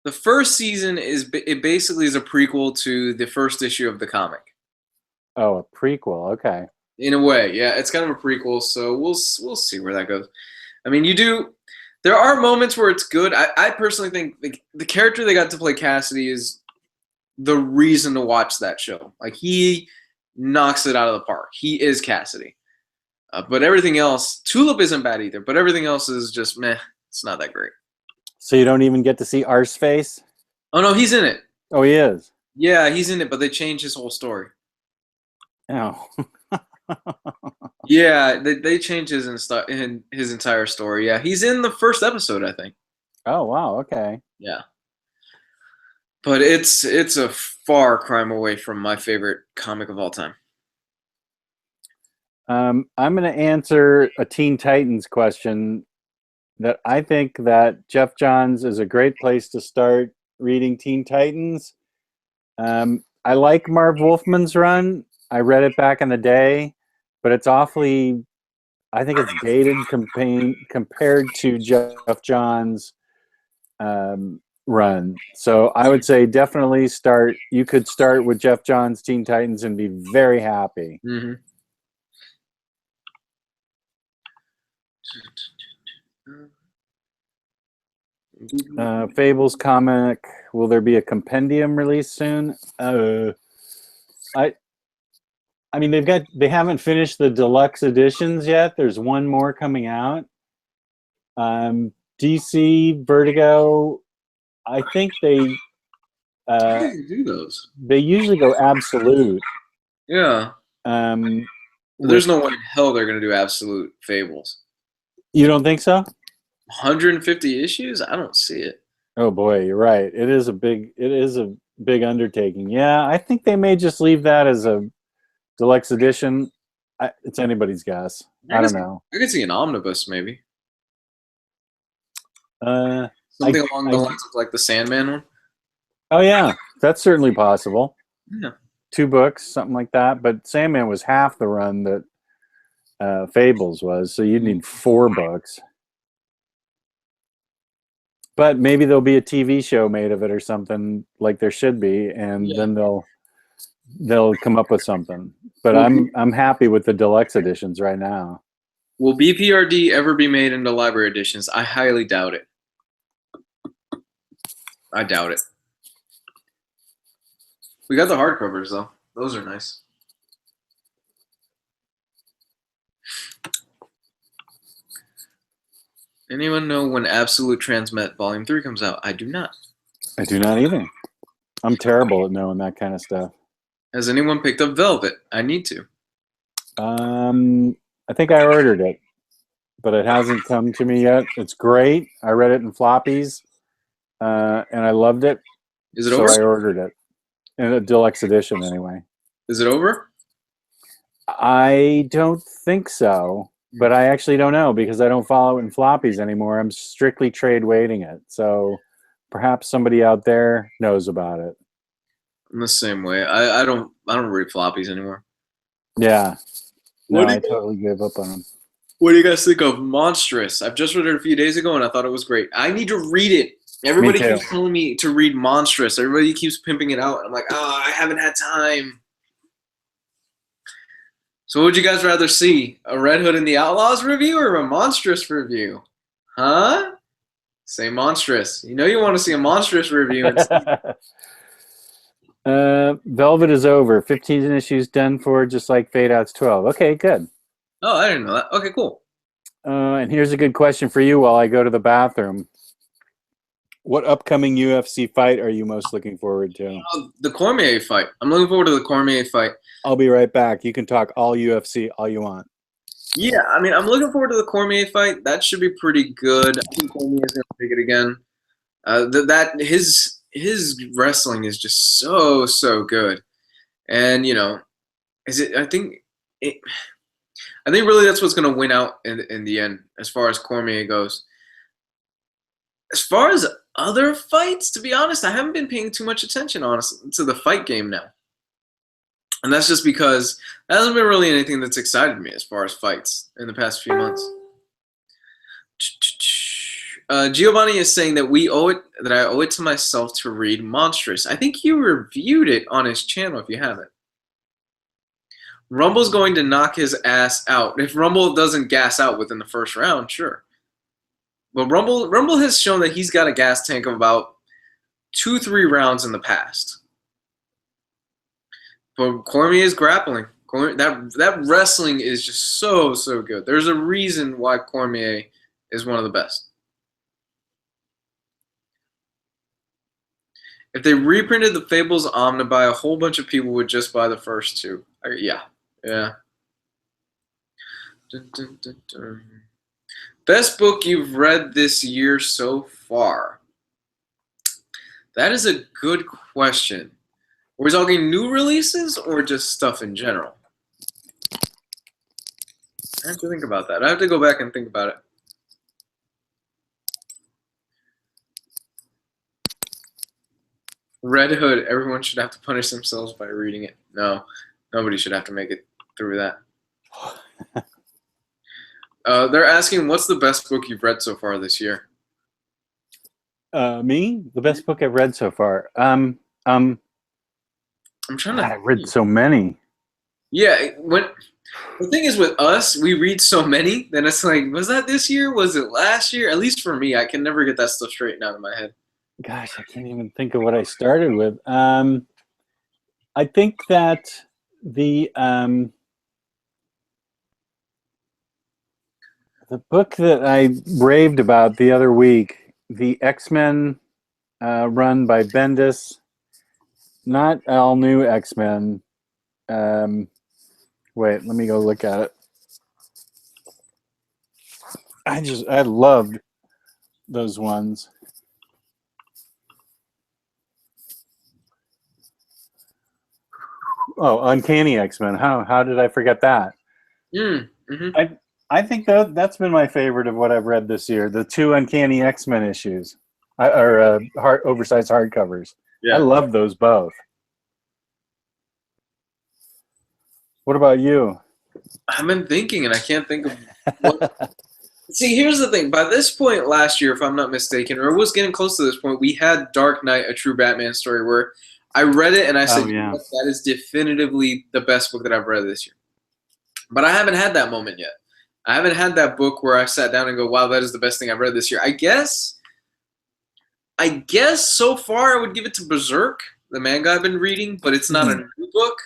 [SPEAKER 1] the first season it basically is a prequel to the first issue of the comic.
[SPEAKER 2] Oh, a prequel. Okay.
[SPEAKER 1] In a way, yeah, it's kind of a prequel, so we'll see where that goes. I mean, there are moments where it's good. I personally think the character they got to play Cassidy is the reason to watch that show. Like, he knocks it out of the park. He is Cassidy. But everything else, Tulip isn't bad either, but everything else is just meh. It's not that great.
[SPEAKER 2] So you don't even get to see Arseface?
[SPEAKER 1] Oh, no, he's in it.
[SPEAKER 2] Oh, he is?
[SPEAKER 1] Yeah, he's in it, but they changed his whole story.
[SPEAKER 2] Oh.
[SPEAKER 1] Yeah, they changed his entire story. Yeah, he's in the first episode, I think.
[SPEAKER 2] Oh, wow, okay.
[SPEAKER 1] Yeah. But it's a far cry away from my favorite comic of all time.
[SPEAKER 2] I'm going to answer a Teen Titans question that I think that Jeff Johns is a great place to start reading Teen Titans. I like Marv Wolfman's run. I read it back in the day, but it's awfully, I think it's dated compared to Jeff Johns' run. So I would say definitely you could start with Jeff Johns' Teen Titans and be very happy.
[SPEAKER 1] Mm-hmm.
[SPEAKER 2] Fables comic. Will there be a compendium release soon? I mean, they haven't finished the deluxe editions yet. There's one more coming out. DC Vertigo, I think they
[SPEAKER 1] do those.
[SPEAKER 2] They usually go absolute.
[SPEAKER 1] Yeah. There's no way in hell they're gonna do absolute Fables.
[SPEAKER 2] You don't think so?
[SPEAKER 1] 150 issues? I don't see it.
[SPEAKER 2] Oh boy, you're right. It is a big undertaking. Yeah, I think they may just leave that as a deluxe edition. It's anybody's guess. I don't know.
[SPEAKER 1] I could see an omnibus maybe.
[SPEAKER 2] Something
[SPEAKER 1] along the lines of like the Sandman one.
[SPEAKER 2] Oh yeah, that's certainly possible.
[SPEAKER 1] Yeah.
[SPEAKER 2] 2 books, something like that. But Sandman was half the run that Fables was, so you'd need 4 books. But maybe there'll be a TV show made of it or something, like there should be, and then they'll come up with something. But I'm happy with the deluxe editions right now.
[SPEAKER 1] Will BPRD ever be made into library editions? I highly doubt it. I doubt it. We got the hardcovers though. Those are nice. Anyone know when Absolute Transmet Volume 3 comes out? I do not.
[SPEAKER 2] I do not either. I'm terrible at knowing that kind of stuff.
[SPEAKER 1] Has anyone picked up Velvet? I need to.
[SPEAKER 2] I think I ordered it, but it hasn't come to me yet. It's great. I read it in floppies, and I loved it.
[SPEAKER 1] Is it over?
[SPEAKER 2] So I ordered it in a deluxe edition anyway.
[SPEAKER 1] Is it over?
[SPEAKER 2] I don't think so. But I actually don't know because I don't follow it in floppies anymore. I'm strictly trade waiting it. So perhaps somebody out there knows about it.
[SPEAKER 1] I'm the same way. I don't read floppies anymore.
[SPEAKER 2] Yeah. No, I totally gave up on them.
[SPEAKER 1] What do you guys think of Monstrous? I've just read it a few days ago and I thought it was great. I need to read it. Everybody keeps telling me to read Monstrous. Everybody keeps pimping it out. I'm like, I haven't had time. So what would you guys rather see? A Red Hood and the Outlaws review or a Monstrous review? Huh? Say Monstrous. You know you want to see a Monstrous review.
[SPEAKER 2] Velvet is over. 15 issues done for, just like Fade Out's 12. Okay, good.
[SPEAKER 1] Oh, I didn't know that. Okay, cool.
[SPEAKER 2] And here's a good question for you while I go to the bathroom. What upcoming UFC fight are you most looking forward to?
[SPEAKER 1] The Cormier fight. I'm looking forward to the Cormier fight.
[SPEAKER 2] I'll be right back. You can talk all UFC all you want.
[SPEAKER 1] Yeah, I mean, I'm looking forward to the Cormier fight. That should be pretty good. I think Cormier's going to take it again. His wrestling is just so good. And, you know, I think really that's what's going to win out in the end as far as Cormier goes. As far as other fights, to be honest, I haven't been paying too much attention, honestly, to the fight game now. And that's just because there hasn't been really anything that's excited me as far as fights in the past few months. Giovanni is saying that I owe it to myself to read Monstrous. I think you reviewed it on his channel if you haven't. Rumble's going to knock his ass out. If Rumble doesn't gas out within the first round, sure. But Rumble has shown that he's got a gas tank of about 2-3 rounds in the past. But Cormier's grappling. That wrestling is just so good. There's a reason why Cormier is one of the best. If they reprinted the Fables Omnibuy, a whole bunch of people would just buy the first 2. Yeah. Dun, dun, dun, dun. Best book you've read this year so far? That is a good question. Are we talking new releases or just stuff in general? I have to think about that. I have to go back and think about it. Red Hood, everyone should have to punish themselves by reading it. No, nobody should have to make it through that. They're asking, what's the best book you've read so far this year?
[SPEAKER 2] Me? The best book I've read so far. I'm trying to. I've read so many.
[SPEAKER 1] Yeah, The thing is with us, we read so many that it's like, was that this year? Was it last year? At least for me, I can never get that stuff straightened out of my head.
[SPEAKER 2] Gosh, I can't even think of what I started with. I think that the book that I raved about the other week, the X-Men run by Bendis, not all new X-Men. Wait, let me go look at it. I loved those ones. Oh, Uncanny X-Men. How did I forget that?
[SPEAKER 1] Mm-hmm.
[SPEAKER 2] I think that's been my favorite of what I've read this year. The 2 Uncanny X-Men issues, or oversized hardcovers. I
[SPEAKER 1] Yeah.
[SPEAKER 2] love those both. What about you?
[SPEAKER 1] I've been thinking, and I can't think of what. See, here's the thing. By this point last year, if I'm not mistaken, or it was getting close to this point, we had Dark Knight, a true Batman story, where I read it and I said,
[SPEAKER 2] Oh yeah.
[SPEAKER 1] that is definitively the best book that I've read this year. But I haven't had that moment yet. I haven't had that book where I sat down and go, wow, that is the best thing I've read this year. I guess so far I would give it to Berserk, the manga I've been reading, but it's not a new book.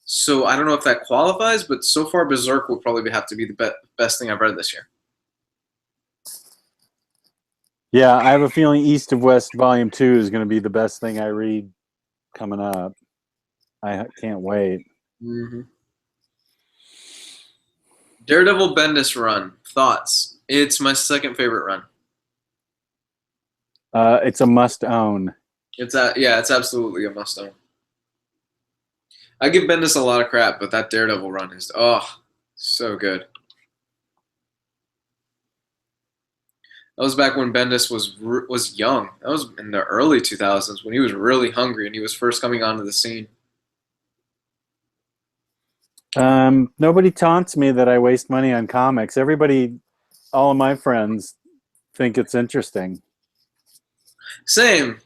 [SPEAKER 1] So I don't know if that qualifies, but so far Berserk will probably have to be the best thing I've read this year.
[SPEAKER 2] Yeah, I have a feeling East of West Volume 2 is going to be the best thing I read coming up. I can't wait.
[SPEAKER 1] Mm-hmm. Daredevil Bendis run. Thoughts? It's my second favorite run.
[SPEAKER 2] It's a must own.
[SPEAKER 1] It's absolutely a must own. I give Bendis a lot of crap, but that Daredevil run is so good. That was back when Bendis was young. That was in the early 2000s when he was really hungry and he was first coming onto the scene.
[SPEAKER 2] Nobody taunts me that I waste money on comics. All of my friends think it's interesting.
[SPEAKER 1] Same.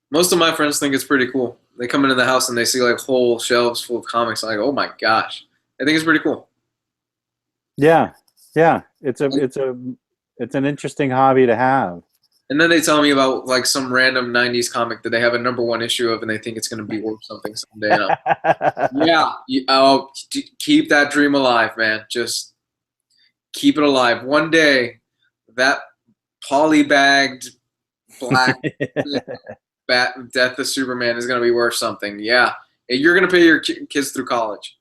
[SPEAKER 1] Most of my friends think it's pretty cool. They come into the house and they see like whole shelves full of comics. I'm like, oh my gosh, I think it's pretty cool.
[SPEAKER 2] Yeah. It's an interesting hobby to have.
[SPEAKER 1] And then they tell me about like some random '90s comic that they have a #1 issue of, and they think it's going to be worth something someday. And keep that dream alive, man. Just keep it alive. One day, that polybagged black Death of Superman is going to be worth something. Yeah, you're going to pay your kids through college.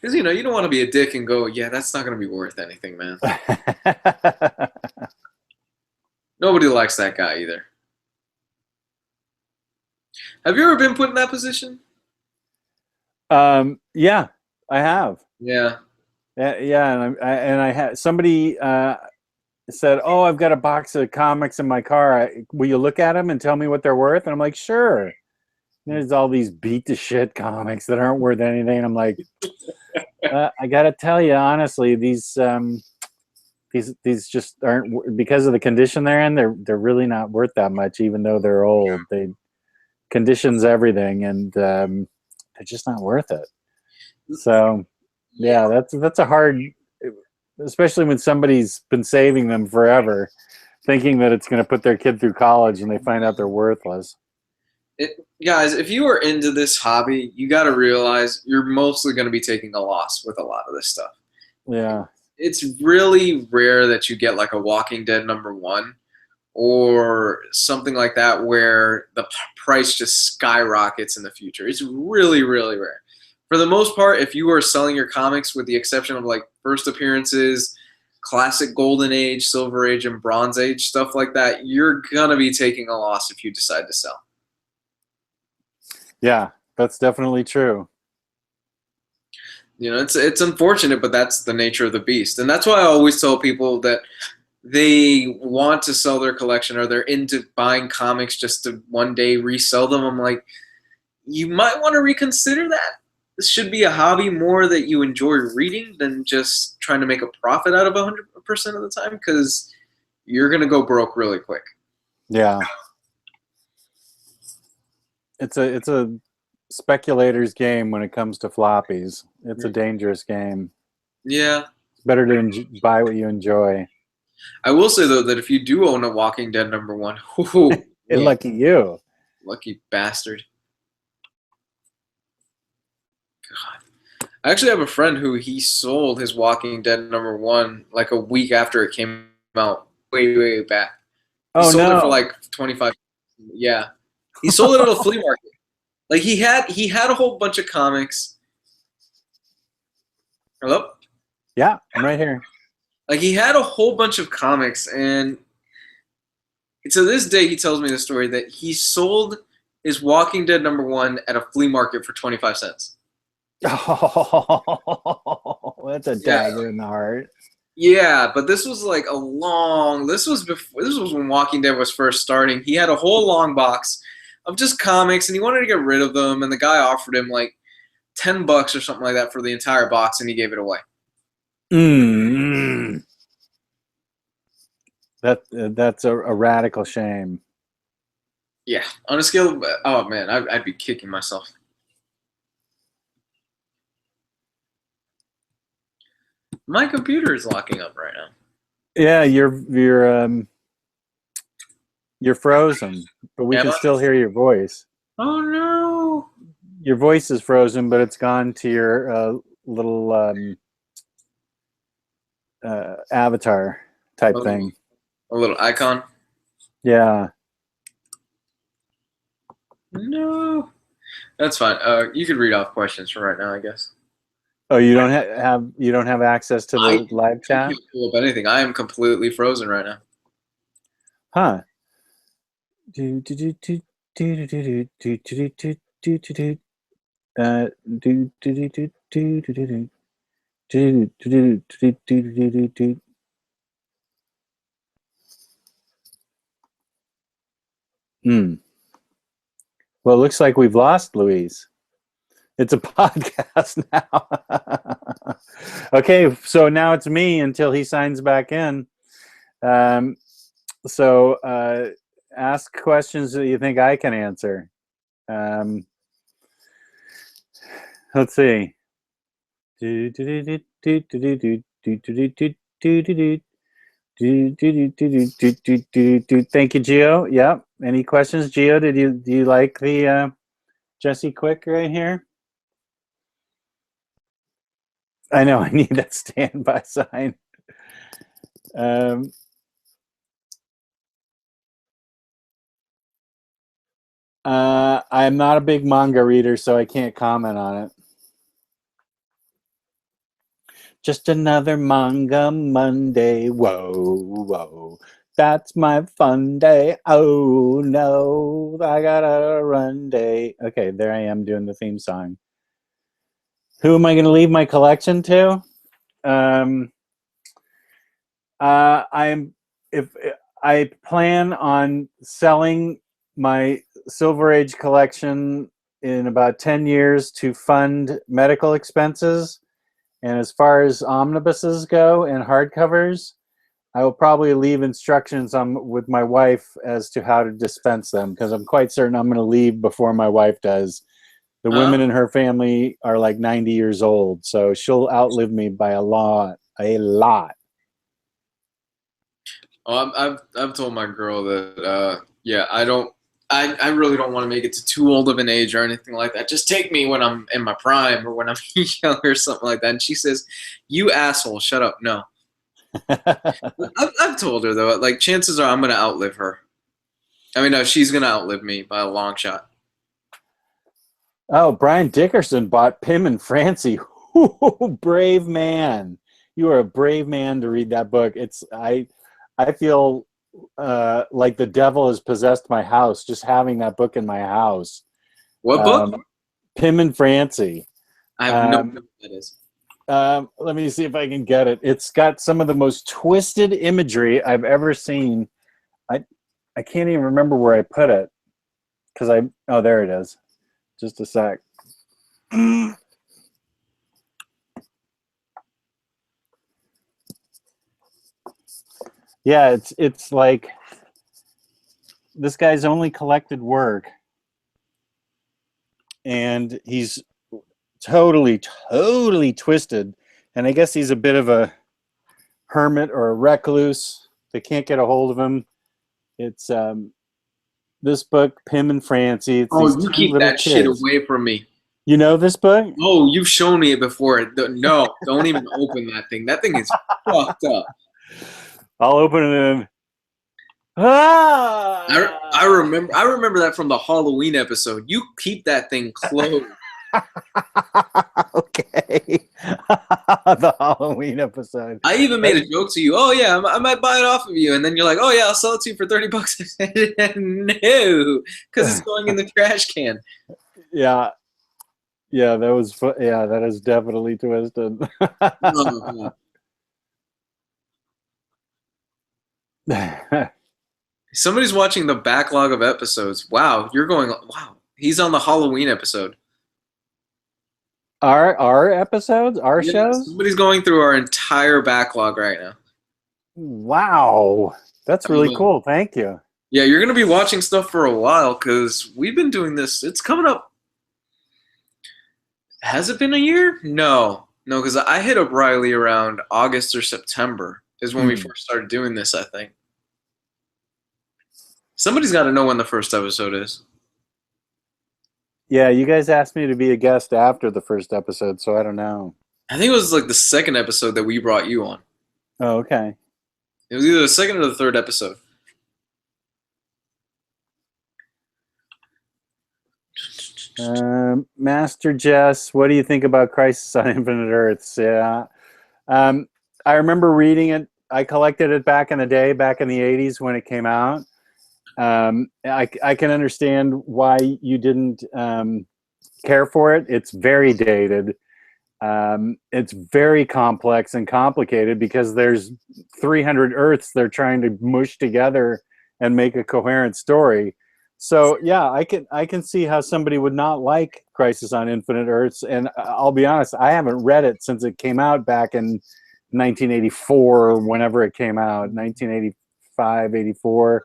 [SPEAKER 1] Because, you don't want to be a dick and go, yeah, that's not going to be worth anything, man. Nobody likes that guy either. Have you ever been put in that position?
[SPEAKER 2] Yeah, I have.
[SPEAKER 1] Yeah.
[SPEAKER 2] Yeah, and I had somebody said, "Oh, I've got a box of comics in my car. Will you look at them and tell me what they're worth?" And I'm like, "Sure." There's all these beat to shit comics that aren't worth anything. And I'm like, I gotta tell you honestly, these just aren't, because of the condition they're in. They're really not worth that much, even though they're old. Conditions everything, and they're just not worth it. So yeah, that's a hard, especially when somebody's been saving them forever, thinking that it's going to put their kid through college, and they find out they're worthless.
[SPEAKER 1] Guys, if you are into this hobby, you got to realize you're mostly going to be taking a loss with a lot of this stuff.
[SPEAKER 2] Yeah.
[SPEAKER 1] It's really rare that you get like a Walking Dead #1 or something like that where the price just skyrockets in the future. It's really, really rare. For the most part, if you are selling your comics with the exception of like first appearances, classic Golden Age, Silver Age, and Bronze Age, stuff like that, you're going to be taking a loss if you decide to sell.
[SPEAKER 2] Yeah, that's definitely true.
[SPEAKER 1] It's unfortunate, but that's the nature of the beast. And that's why I always tell people that they want to sell their collection or they're into buying comics just to one day resell them. I'm like, you might want to reconsider that. This should be a hobby more that you enjoy reading than just trying to make a profit out of 100% of the time, because you're going to go broke really quick.
[SPEAKER 2] Yeah. it's a speculator's game when it comes to floppies. It's a dangerous game.
[SPEAKER 1] Yeah.
[SPEAKER 2] It's better to buy what you enjoy.
[SPEAKER 1] I will say though that if you do own a Walking Dead #1, whoo, man,
[SPEAKER 2] Lucky you.
[SPEAKER 1] lucky bastard. God. I actually have a friend who he sold his Walking Dead #1 like a week after it came out, way back. He
[SPEAKER 2] Oh
[SPEAKER 1] sold it for
[SPEAKER 2] no.
[SPEAKER 1] like 25. Yeah, he sold it at a flea market. Like he had a whole bunch of comics. Hello?
[SPEAKER 2] Yeah, I'm right here.
[SPEAKER 1] Like he had a whole bunch of comics, and to this day he tells me the story that he sold his Walking Dead #1 at a flea market for 25 cents.
[SPEAKER 2] Oh, that's a dagger in the heart.
[SPEAKER 1] Yeah, but this was like this was when Walking Dead was first starting. He had a whole long box of just comics, and he wanted to get rid of them, and the guy offered him like $10 or something like that for the entire box, and he gave it away.
[SPEAKER 2] That's a radical shame.
[SPEAKER 1] Yeah, on a scale of, oh man, I'd be kicking myself. My computer is locking up right now.
[SPEAKER 2] Yeah, you're frozen, but we can still hear your voice.
[SPEAKER 1] Oh no!
[SPEAKER 2] Your voice is frozen, but it's gone to your little avatar type thing.
[SPEAKER 1] A little icon.
[SPEAKER 2] Yeah.
[SPEAKER 1] No, that's fine. You could read off questions for right now, I guess.
[SPEAKER 2] Oh, you don't have access to the live chat?
[SPEAKER 1] I can't pull up anything. I am completely frozen right now.
[SPEAKER 2] Huh. Well, it looks like we've lost Louise. It's a podcast now. Okay, so now it's me until he signs back in. So ask questions that you think I can answer. Let's see. Thank you, Gio. Yeah. Any questions, Gio? Do you like the Jesse Quick right here? I know I need that standby sign. I'm not a big manga reader, so I can't comment on it. Just another manga Monday. Whoa. That's my fun day. Oh no, I got a run day. Okay, there I am doing the theme song. Who am I going to leave my collection to? I plan on selling my Silver Age collection in about 10 years to fund medical expenses. And as far as omnibuses go and hardcovers, I will probably leave instructions with my wife as to how to dispense them, because I'm quite certain I'm going to leave before my wife does. The women in her family are like 90 years old, so she'll outlive me by a lot.
[SPEAKER 1] Oh, I've told my girl that I really don't want to make it to too old of an age or anything like that. Just take me when I'm in my prime or when I'm young or something like that. And she says, "You asshole, shut up." No. I've told her though, like chances are I'm gonna outlive her. I mean, no, she's gonna outlive me by a long shot.
[SPEAKER 2] Oh, Brian Dickerson bought Pim and Francie. Ooh, brave man. You are a brave man to read that book. I feel like the devil has possessed my house just having that book in my house.
[SPEAKER 1] What book?
[SPEAKER 2] Pim and Francie.
[SPEAKER 1] I have no idea what that is.
[SPEAKER 2] Let me see if I can get it. It's got some of the most twisted imagery I've ever seen. I can't even remember where I put it because oh, there it is. Just a sec. Yeah, it's like this guy's only collected work. and he's totally twisted. And I guess he's a bit of a hermit or a recluse. They can't get a hold of him. It's this book, Pim and Francie. It's
[SPEAKER 1] Oh,
[SPEAKER 2] these
[SPEAKER 1] you
[SPEAKER 2] two
[SPEAKER 1] keep
[SPEAKER 2] little
[SPEAKER 1] that shit
[SPEAKER 2] kids.
[SPEAKER 1] away from me.
[SPEAKER 2] You know this book?
[SPEAKER 1] Oh, you've shown me it before. No, don't even open that thing. That thing is fucked up.
[SPEAKER 2] I'll open it in.
[SPEAKER 1] I remember that from the Halloween episode. You keep that thing closed.
[SPEAKER 2] Okay. The Halloween episode.
[SPEAKER 1] I even made a joke to you. Oh yeah, I might buy it off of you, and then you're like, oh yeah, I'll sell it to you for $30. No, because it's going in the trash can.
[SPEAKER 2] Yeah. Yeah, that was yeah, that is definitely twisted.
[SPEAKER 1] Somebody's watching the backlog of episodes. Wow, you're going. Wow, he's on the Halloween episode.
[SPEAKER 2] Our episodes, our shows.
[SPEAKER 1] Somebody's going through our entire backlog right now.
[SPEAKER 2] Wow, that's really cool. Thank you.
[SPEAKER 1] Yeah, you're gonna be watching stuff for a while because we've been doing this. It's coming up. Has it been a year? No, because I hit up Riley around August or September is when we first started doing this, I think. Somebody's got to know when the first episode is.
[SPEAKER 2] Yeah, you guys asked me to be a guest after the first episode, so I don't know.
[SPEAKER 1] I think it was like the second episode that we brought you on.
[SPEAKER 2] Oh, okay.
[SPEAKER 1] It was either the second or the third episode.
[SPEAKER 2] Master Jess, what do you think about Crisis on Infinite Earths? Yeah. I remember reading it. I collected it back in the day, back in the 80s when it came out. I can understand why you didn't care for it. It's very dated. It's very complex and complicated because there's 300 Earths they're trying to mush together and make a coherent story. So yeah, I can see how somebody would not like Crisis on Infinite Earths. And I'll be honest, I haven't read it since it came out back in 1984 or whenever it came out, 1985, 84.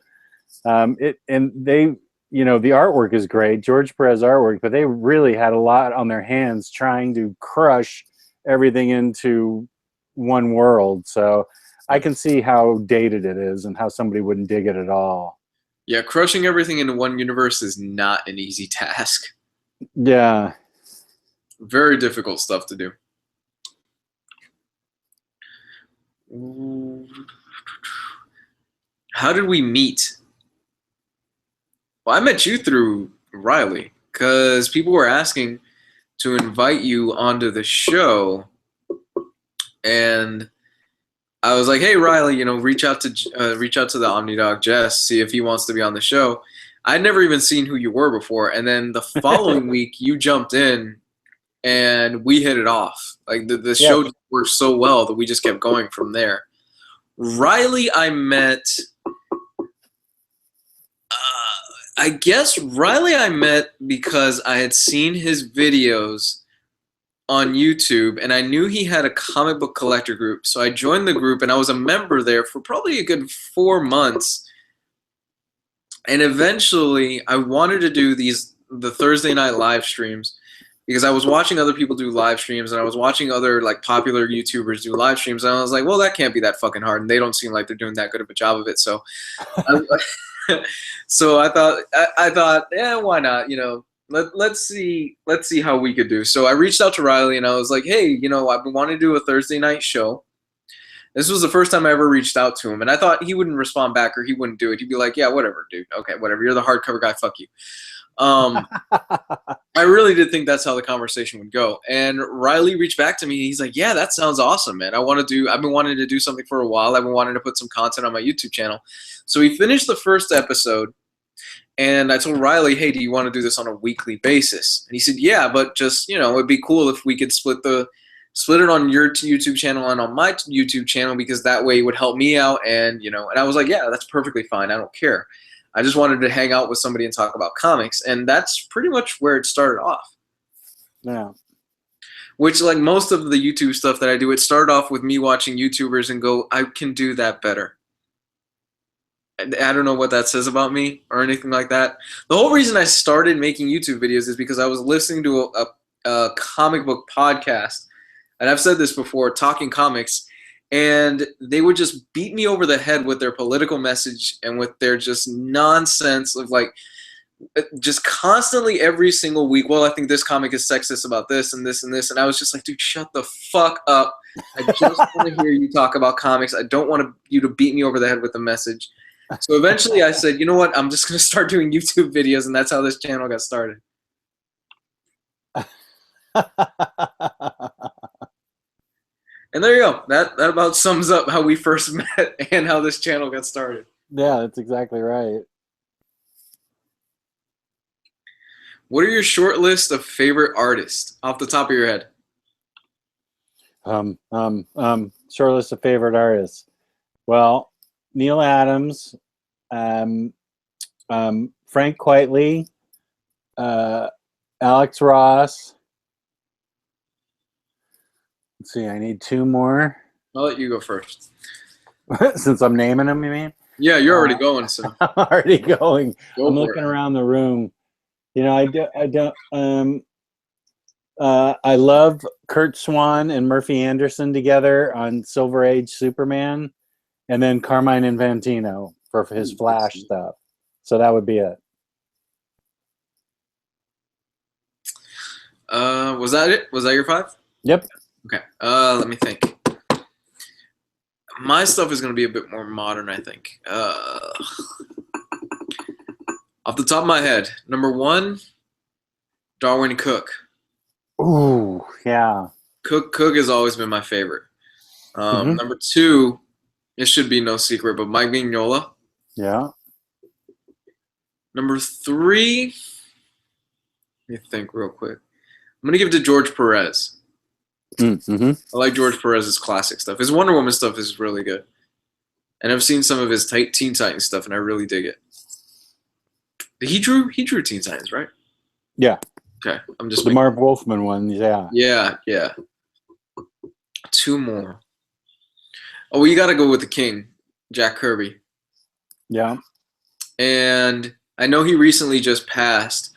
[SPEAKER 2] And they, you know, the artwork is great, George Perez artwork, but they really had a lot on their hands trying to crush everything into one world. So I can see how dated it is and how somebody wouldn't dig it at all.
[SPEAKER 1] Yeah, crushing everything into one universe is not an easy task.
[SPEAKER 2] Yeah.
[SPEAKER 1] Very difficult stuff to do. How did we meet? Well, I met you through Riley because people were asking to invite you onto the show, and I was like, "Hey, Riley, you know, reach out to the Omnidog Jess, see if he wants to be on the show." I'd never even seen who you were before, and then the following week you jumped in, and we hit it off. Like the show worked so well that we just kept going from there. Riley, I met. I guess Riley I met because I had seen his videos on YouTube, and I knew he had a comic book collector group. So I joined the group, and I was a member there for probably a good 4 months. And eventually, I wanted to do the Thursday night live streams because I was watching other people do live streams, and I was watching other like popular YouTubers do live streams, and I was like, well, that can't be that fucking hard, and they don't seem like they're doing that good of a job of it. So, so I thought, yeah, why not? You know, let's see how we could do. So I reached out to Riley, and I was like, hey, you know, I've been wanting to do a Thursday night show. This was the first time I ever reached out to him, and I thought he wouldn't respond back or he wouldn't do it. He'd be like, yeah, whatever, dude. Okay, whatever. You're the hardcover guy. Fuck you. I really did think that's how the conversation would go. And Riley reached back to me. He's like, yeah, that sounds awesome, man. I've been wanting to do something for a while. I've been wanting to put some content on my YouTube channel. So we finished the first episode, and I told Riley, hey, do you want to do this on a weekly basis? And he said, yeah, but just, you know, it'd be cool if we could split it on your YouTube channel and on my YouTube channel, because that way it would help me out. And, you know, and I was like, yeah, that's perfectly fine. I don't care. I just wanted to hang out with somebody and talk about comics. And that's pretty much where it started off.
[SPEAKER 2] Yeah.
[SPEAKER 1] Which, like most of the YouTube stuff that I do, it started off with me watching YouTubers and go, I can do that better. I don't know what that says about me or anything like that. The whole reason I started making YouTube videos is because I was listening to a comic book podcast, and I've said this before, Talking Comics, and they would just beat me over the head with their political message and with their just nonsense of like just constantly every single week, well, I think this comic is sexist about this and this and this, and I was just like, dude, shut the fuck up. I just want to hear you talk about comics. I don't want you to beat me over the head with the message. So eventually I said, you know what, I'm just going to start doing YouTube videos, and that's how this channel got started. And there you go. That about sums up how we first met and how this channel got started.
[SPEAKER 2] Yeah, that's exactly right.
[SPEAKER 1] What are your short list of favorite artists off the top of your head?
[SPEAKER 2] Short list of favorite artists. Well, Neil Adams, Frank Quitely, Alex Ross. Let's see, I need two more.
[SPEAKER 1] I'll let you go first.
[SPEAKER 2] Since I'm naming them, you mean?
[SPEAKER 1] Yeah, you're already going, so.
[SPEAKER 2] I'm already going.
[SPEAKER 1] Go
[SPEAKER 2] I'm
[SPEAKER 1] for
[SPEAKER 2] looking
[SPEAKER 1] it.
[SPEAKER 2] around the room. You know, I love Kurt Swan and Murphy Anderson together on Silver Age Superman, and then Carmine Infantino for his Flash stuff. So that would be it.
[SPEAKER 1] Was that it? Was that your 5?
[SPEAKER 2] Yep.
[SPEAKER 1] Okay. Let me think. My stuff is going to be a bit more modern, I think. Off the top of my head, number 1, Darwin Cook.
[SPEAKER 2] Ooh, yeah.
[SPEAKER 1] Cook has always been my favorite. Number 2, it should be no secret, but Mike Mignola.
[SPEAKER 2] Yeah.
[SPEAKER 1] Number 3, let me think real quick. I'm going to give it to George Perez.
[SPEAKER 2] Mm-hmm.
[SPEAKER 1] I like George Perez's classic stuff. His Wonder Woman stuff is really good. And I've seen some of his Teen Titans stuff, and I really dig it. He drew Teen Titans, right?
[SPEAKER 2] Yeah.
[SPEAKER 1] Okay. I'm just
[SPEAKER 2] the Marv Wolfman ones, yeah.
[SPEAKER 1] Yeah. 2 more. Oh, well, you got to go with the king, Jack Kirby.
[SPEAKER 2] Yeah.
[SPEAKER 1] And I know he recently just passed,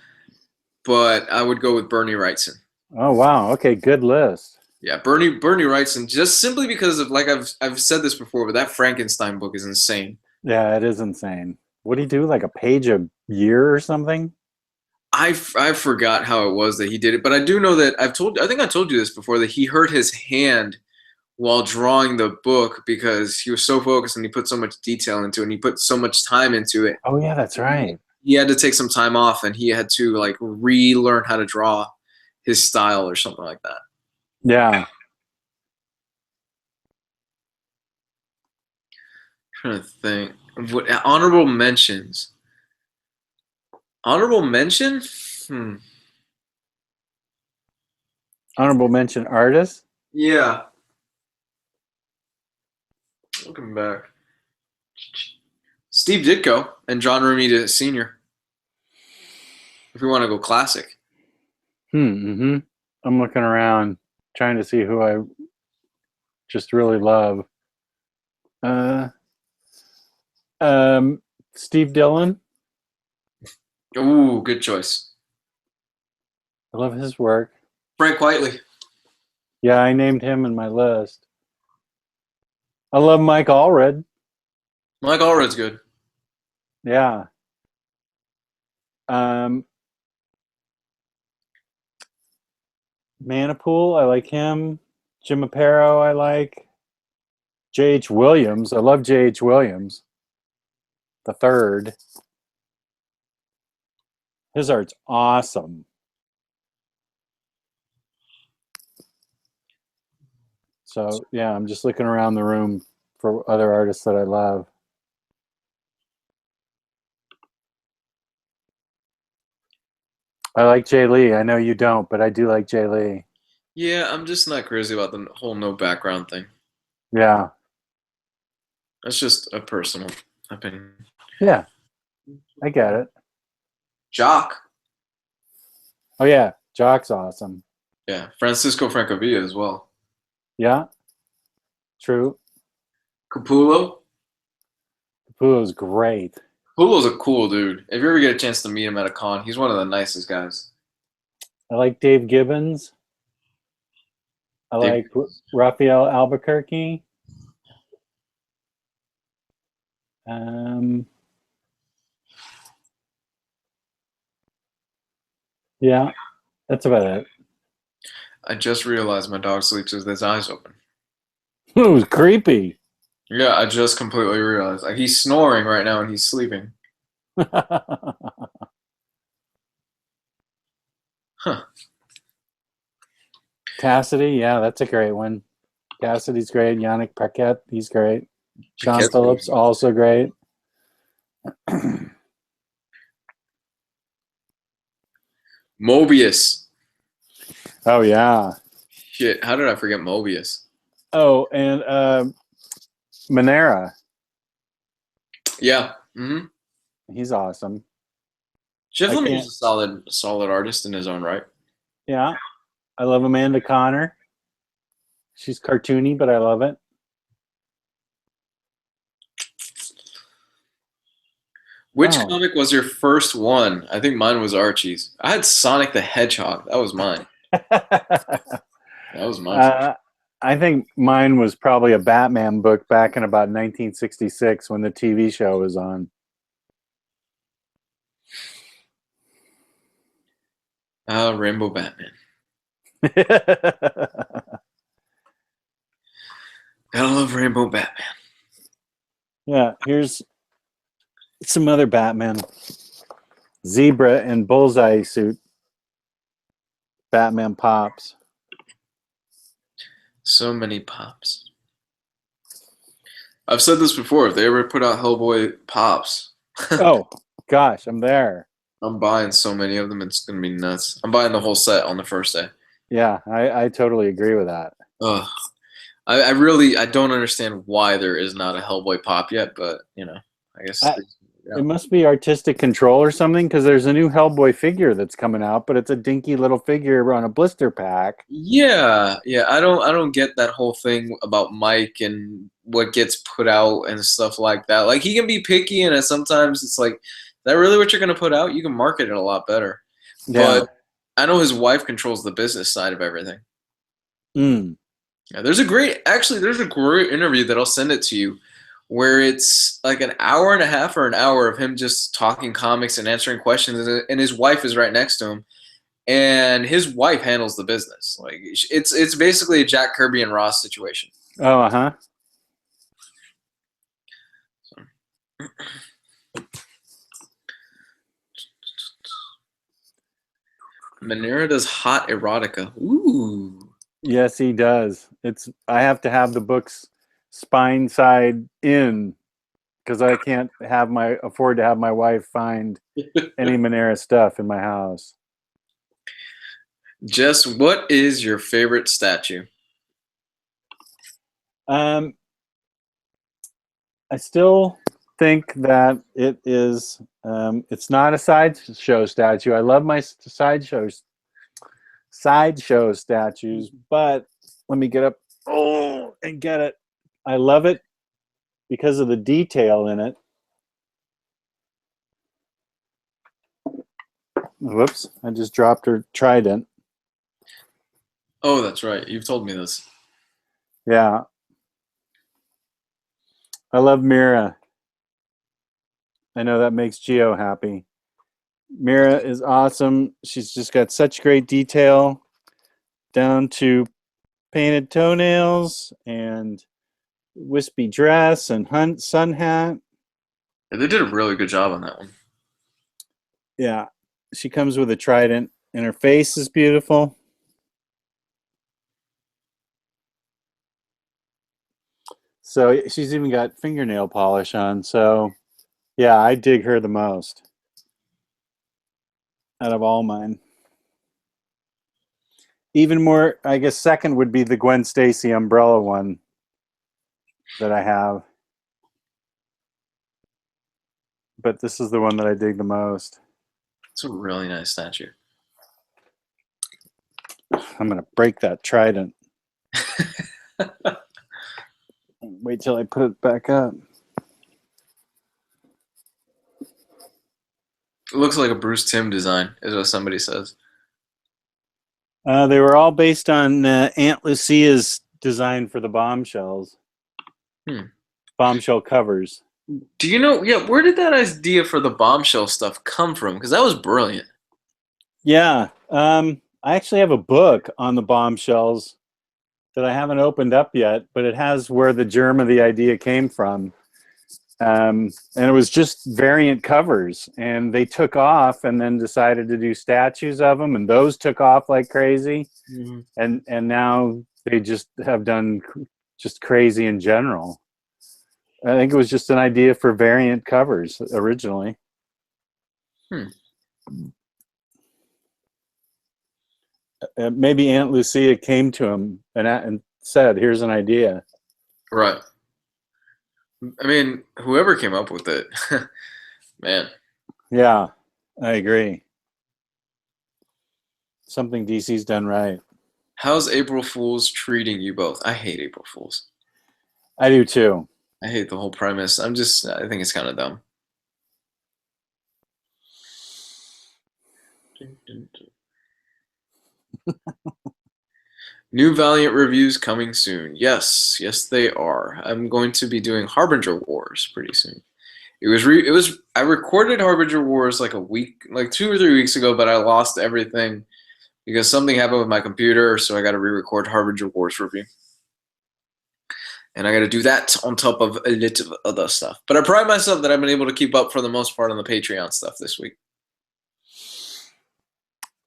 [SPEAKER 1] but I would go with Bernie Wrightson.
[SPEAKER 2] Oh, wow. Okay, good list.
[SPEAKER 1] Yeah, Bernie Wrightson, just simply because of, like I've said this before, but that Frankenstein book is insane.
[SPEAKER 2] Yeah, it is insane. What do you do, like a page a year or something?
[SPEAKER 1] I forgot how it was that he did it, but I do know that I think I told you this before, that he hurt his hand while drawing the book because he was so focused and he put so much detail into it and he put so much time into it.
[SPEAKER 2] Oh yeah, that's right.
[SPEAKER 1] He had to take some time off and he had to like relearn how to draw his style or something like that.
[SPEAKER 2] Yeah.
[SPEAKER 1] I'm trying to think. What honorable mentions? Honorable mention?
[SPEAKER 2] Honorable mention artist?
[SPEAKER 1] Yeah. Looking back. Steve Ditko and John Romita Sr. If we want to go classic.
[SPEAKER 2] Mm-hmm. I'm looking around trying to see who I just really love. Steve Dillon.
[SPEAKER 1] Ooh, good choice.
[SPEAKER 2] I love his work.
[SPEAKER 1] Frank Quitely.
[SPEAKER 2] Yeah, I named him in my list. I love Mike Allred.
[SPEAKER 1] Mike Allred's good.
[SPEAKER 2] Yeah. Manipool, I like him. Jim Aparo, I like. J.H. Williams. I love J.H. Williams. The third. His art's awesome. So, yeah, I'm just looking around the room for other artists that I love. I like Jay Lee. I know you don't, but I do like Jay Lee.
[SPEAKER 1] Yeah, I'm just not crazy about the whole no background thing.
[SPEAKER 2] Yeah.
[SPEAKER 1] That's just a personal opinion.
[SPEAKER 2] Yeah, I get it.
[SPEAKER 1] Jock.
[SPEAKER 2] Oh, yeah, Jock's awesome.
[SPEAKER 1] Yeah, Francisco Francavilla as well.
[SPEAKER 2] Yeah, true.
[SPEAKER 1] Capullo.
[SPEAKER 2] Pujo's great.
[SPEAKER 1] Pujo's a cool dude. If you ever get a chance to meet him at a con, he's one of the nicest guys.
[SPEAKER 2] I like Dave Gibbons. I
[SPEAKER 1] Dave-
[SPEAKER 2] like Rafael Albuquerque. Yeah, that's about it.
[SPEAKER 1] I just realized my dog sleeps with his eyes open.
[SPEAKER 2] It was creepy.
[SPEAKER 1] Yeah, I just completely realized. Like he's snoring right now and he's sleeping. Huh.
[SPEAKER 2] Cassidy, yeah, that's a great one. Cassidy's great. Yannick Paquette, he's great. Sean
[SPEAKER 1] Paquette's
[SPEAKER 2] Phillips,
[SPEAKER 1] great.
[SPEAKER 2] also great.
[SPEAKER 1] Mobius.
[SPEAKER 2] Oh, yeah.
[SPEAKER 1] Shit, how did I forget Mobius?
[SPEAKER 2] Oh, and Monera,
[SPEAKER 1] Yeah. Mm-hmm.
[SPEAKER 2] he's awesome.
[SPEAKER 1] Jeff
[SPEAKER 2] I
[SPEAKER 1] Lemire's
[SPEAKER 2] can't-
[SPEAKER 1] a solid artist in his own right.
[SPEAKER 2] Yeah, I love Amanda Connor. She's cartoony, but I love it.
[SPEAKER 1] Which
[SPEAKER 2] Oh.
[SPEAKER 1] comic was your first one? I think mine was Archie's. I had Sonic the Hedgehog. That was mine. That was mine.
[SPEAKER 2] I think mine was probably a Batman book back in about 1966 when the TV show was on.
[SPEAKER 1] Rainbow Batman. Gotta love Rainbow Batman.
[SPEAKER 2] Yeah, here's some other Batman. Zebra and Bullseye suit. Batman pops.
[SPEAKER 1] So many pops. I've said this before. If they ever put out Hellboy pops,
[SPEAKER 2] Oh, gosh, I'm there.
[SPEAKER 1] I'm buying so many of them. It's gonna be nuts. I'm buying the whole set on the first day.
[SPEAKER 2] Yeah, I totally agree with that.
[SPEAKER 1] Ugh. I don't understand why there is not a Hellboy pop yet, but I guess.
[SPEAKER 2] It must be artistic control or something, because there's a new Hellboy figure that's coming out, but it's a dinky little figure on a blister pack.
[SPEAKER 1] Yeah. I don't get that whole thing about Mike and what gets put out and stuff like that. Like he can be picky, and sometimes it's like, is that really what you're gonna put out? You can market it a lot better.
[SPEAKER 2] Yeah.
[SPEAKER 1] But I know his wife controls the business side of everything.
[SPEAKER 2] Mm.
[SPEAKER 1] Yeah, there's a great interview that I'll send it to you, where it's like an hour and a half or an hour of him just talking comics and answering questions, and his wife is right next to him, and his wife handles the business. Like it's basically a Jack Kirby and Ross situation.
[SPEAKER 2] Oh, uh-huh.
[SPEAKER 1] Manera does hot erotica. Ooh.
[SPEAKER 2] Yes, he does. I have to have the books spine side in, because I can't afford to have my wife find any Monera stuff in my house.
[SPEAKER 1] Jess, what is your favorite statue?
[SPEAKER 2] I still think that it is. It's not a sideshow statue. I love my sideshow statues, but let me get up and get it. I love it because of the detail in it. Whoops, I just dropped her trident.
[SPEAKER 1] Oh, that's right. You've told me this.
[SPEAKER 2] Yeah. I love Mira. I know that makes Gio happy. Mira is awesome. She's just got such great detail, down to painted toenails and wispy dress and sun hat.
[SPEAKER 1] Yeah, they did a really good job on that one.
[SPEAKER 2] Yeah. She comes with a trident, and her face is beautiful. So she's even got fingernail polish on. So, yeah, I dig her the most out of all mine. Even more, I guess, second would be the Gwen Stacy umbrella one that I have. But this is the one that I dig the most.
[SPEAKER 1] It's a really nice statue.
[SPEAKER 2] I'm going to break that trident. Wait till I put it back up.
[SPEAKER 1] It looks like a Bruce Timm design, is what somebody says.
[SPEAKER 2] They were all based on Aunt Lucia's design for the bombshells. Bombshell covers.
[SPEAKER 1] Do you know? Yeah, where did that idea for the bombshell stuff come from? Because that was brilliant.
[SPEAKER 2] Yeah. I actually have a book on the bombshells that I haven't opened up yet, but it has where the germ of the idea came from. And it was just variant covers, and they took off and then decided to do statues of them, and those took off like crazy. And now they just have done just crazy in general. I think it was just an idea for variant covers originally. Maybe Aunt Lucia came to him and said, "Here's an idea."
[SPEAKER 1] Right. I mean, whoever came up with it, man.
[SPEAKER 2] Yeah, I agree. Something DC's done right.
[SPEAKER 1] How's April Fool's treating you both? I hate April Fool's.
[SPEAKER 2] I do too.
[SPEAKER 1] I hate the whole premise. I think it's kind of dumb. New Valiant reviews coming soon. Yes, yes they are. I'm going to be doing Harbinger Wars pretty soon. I recorded Harbinger Wars like 2 or 3 weeks ago, but I lost everything because something happened with my computer, so I got to re-record Harbinger Wars review. And I got to do that on top of a little other stuff. But I pride myself that I've been able to keep up for the most part on the Patreon stuff this week.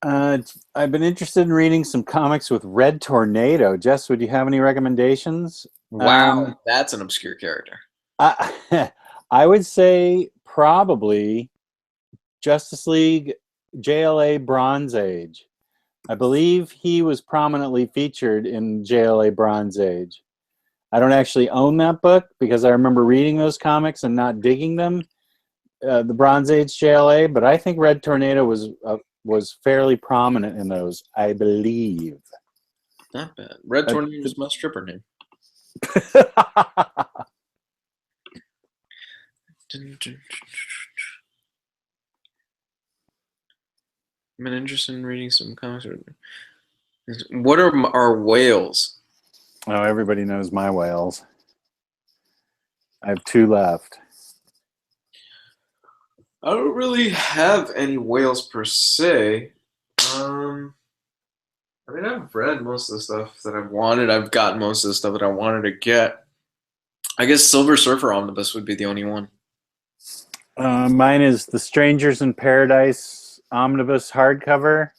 [SPEAKER 2] I've been interested in reading some comics with Red Tornado. Jess, would you have any recommendations?
[SPEAKER 1] Wow, that's an obscure character.
[SPEAKER 2] I would say probably Justice League JLA Bronze Age. I believe he was prominently featured in JLA Bronze Age. I don't actually own that book because I remember reading those comics and not digging them, the Bronze Age JLA, but I think Red Tornado was fairly prominent in those, I believe.
[SPEAKER 1] Not bad. Red Tornado is my stripper name. I'm interested in reading some comics. What are our whales?
[SPEAKER 2] Oh, everybody knows my whales. I have 2 left.
[SPEAKER 1] I don't really have any whales per se. I mean, I've read most of the stuff that I've wanted. I've gotten most of the stuff that I wanted to get. I guess Silver Surfer Omnibus would be the only one.
[SPEAKER 2] Mine is the Strangers in Paradise Omnibus hardcover.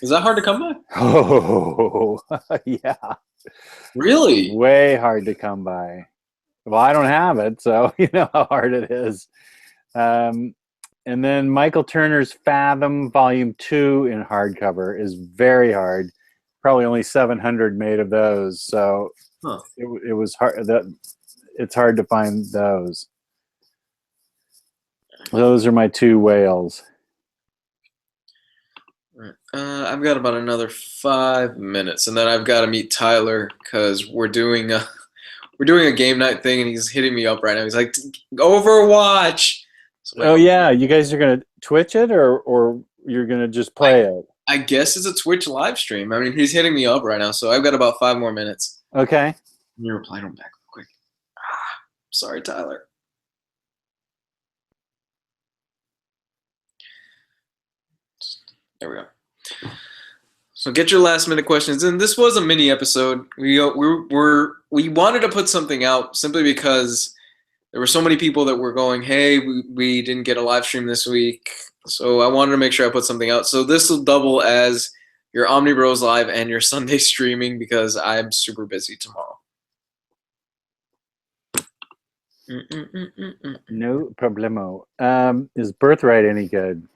[SPEAKER 1] Is that hard to come by?
[SPEAKER 2] Oh, yeah.
[SPEAKER 1] Really?
[SPEAKER 2] Way hard to come by. Well, I don't have it, so you know how hard it is. And then Michael Turner's Fathom Volume 2 in hardcover is very hard. Probably only 700 made of those, so it was hard. It's hard to find those. Those are my 2 whales.
[SPEAKER 1] I've got about another 5 minutes, and then I've got to meet Tyler because we're doing a game night thing, and he's hitting me up right now. He's like, Overwatch.
[SPEAKER 2] So yeah, you guys are gonna Twitch it, or you're gonna just play it?
[SPEAKER 1] I guess it's a Twitch live stream. I mean, he's hitting me up right now, so I've got about 5 more minutes.
[SPEAKER 2] Okay.
[SPEAKER 1] Let me reply to him back real quick. Sorry, Tyler. There we go. So get your last minute questions in. This was a mini episode. We wanted to put something out simply because there were so many people that were going, hey, we didn't get a live stream this week. So I wanted to make sure I put something out. So this will double as your Omnibros live and your Sunday streaming because I'm super busy tomorrow.
[SPEAKER 2] No problemo. Is Birthright any good?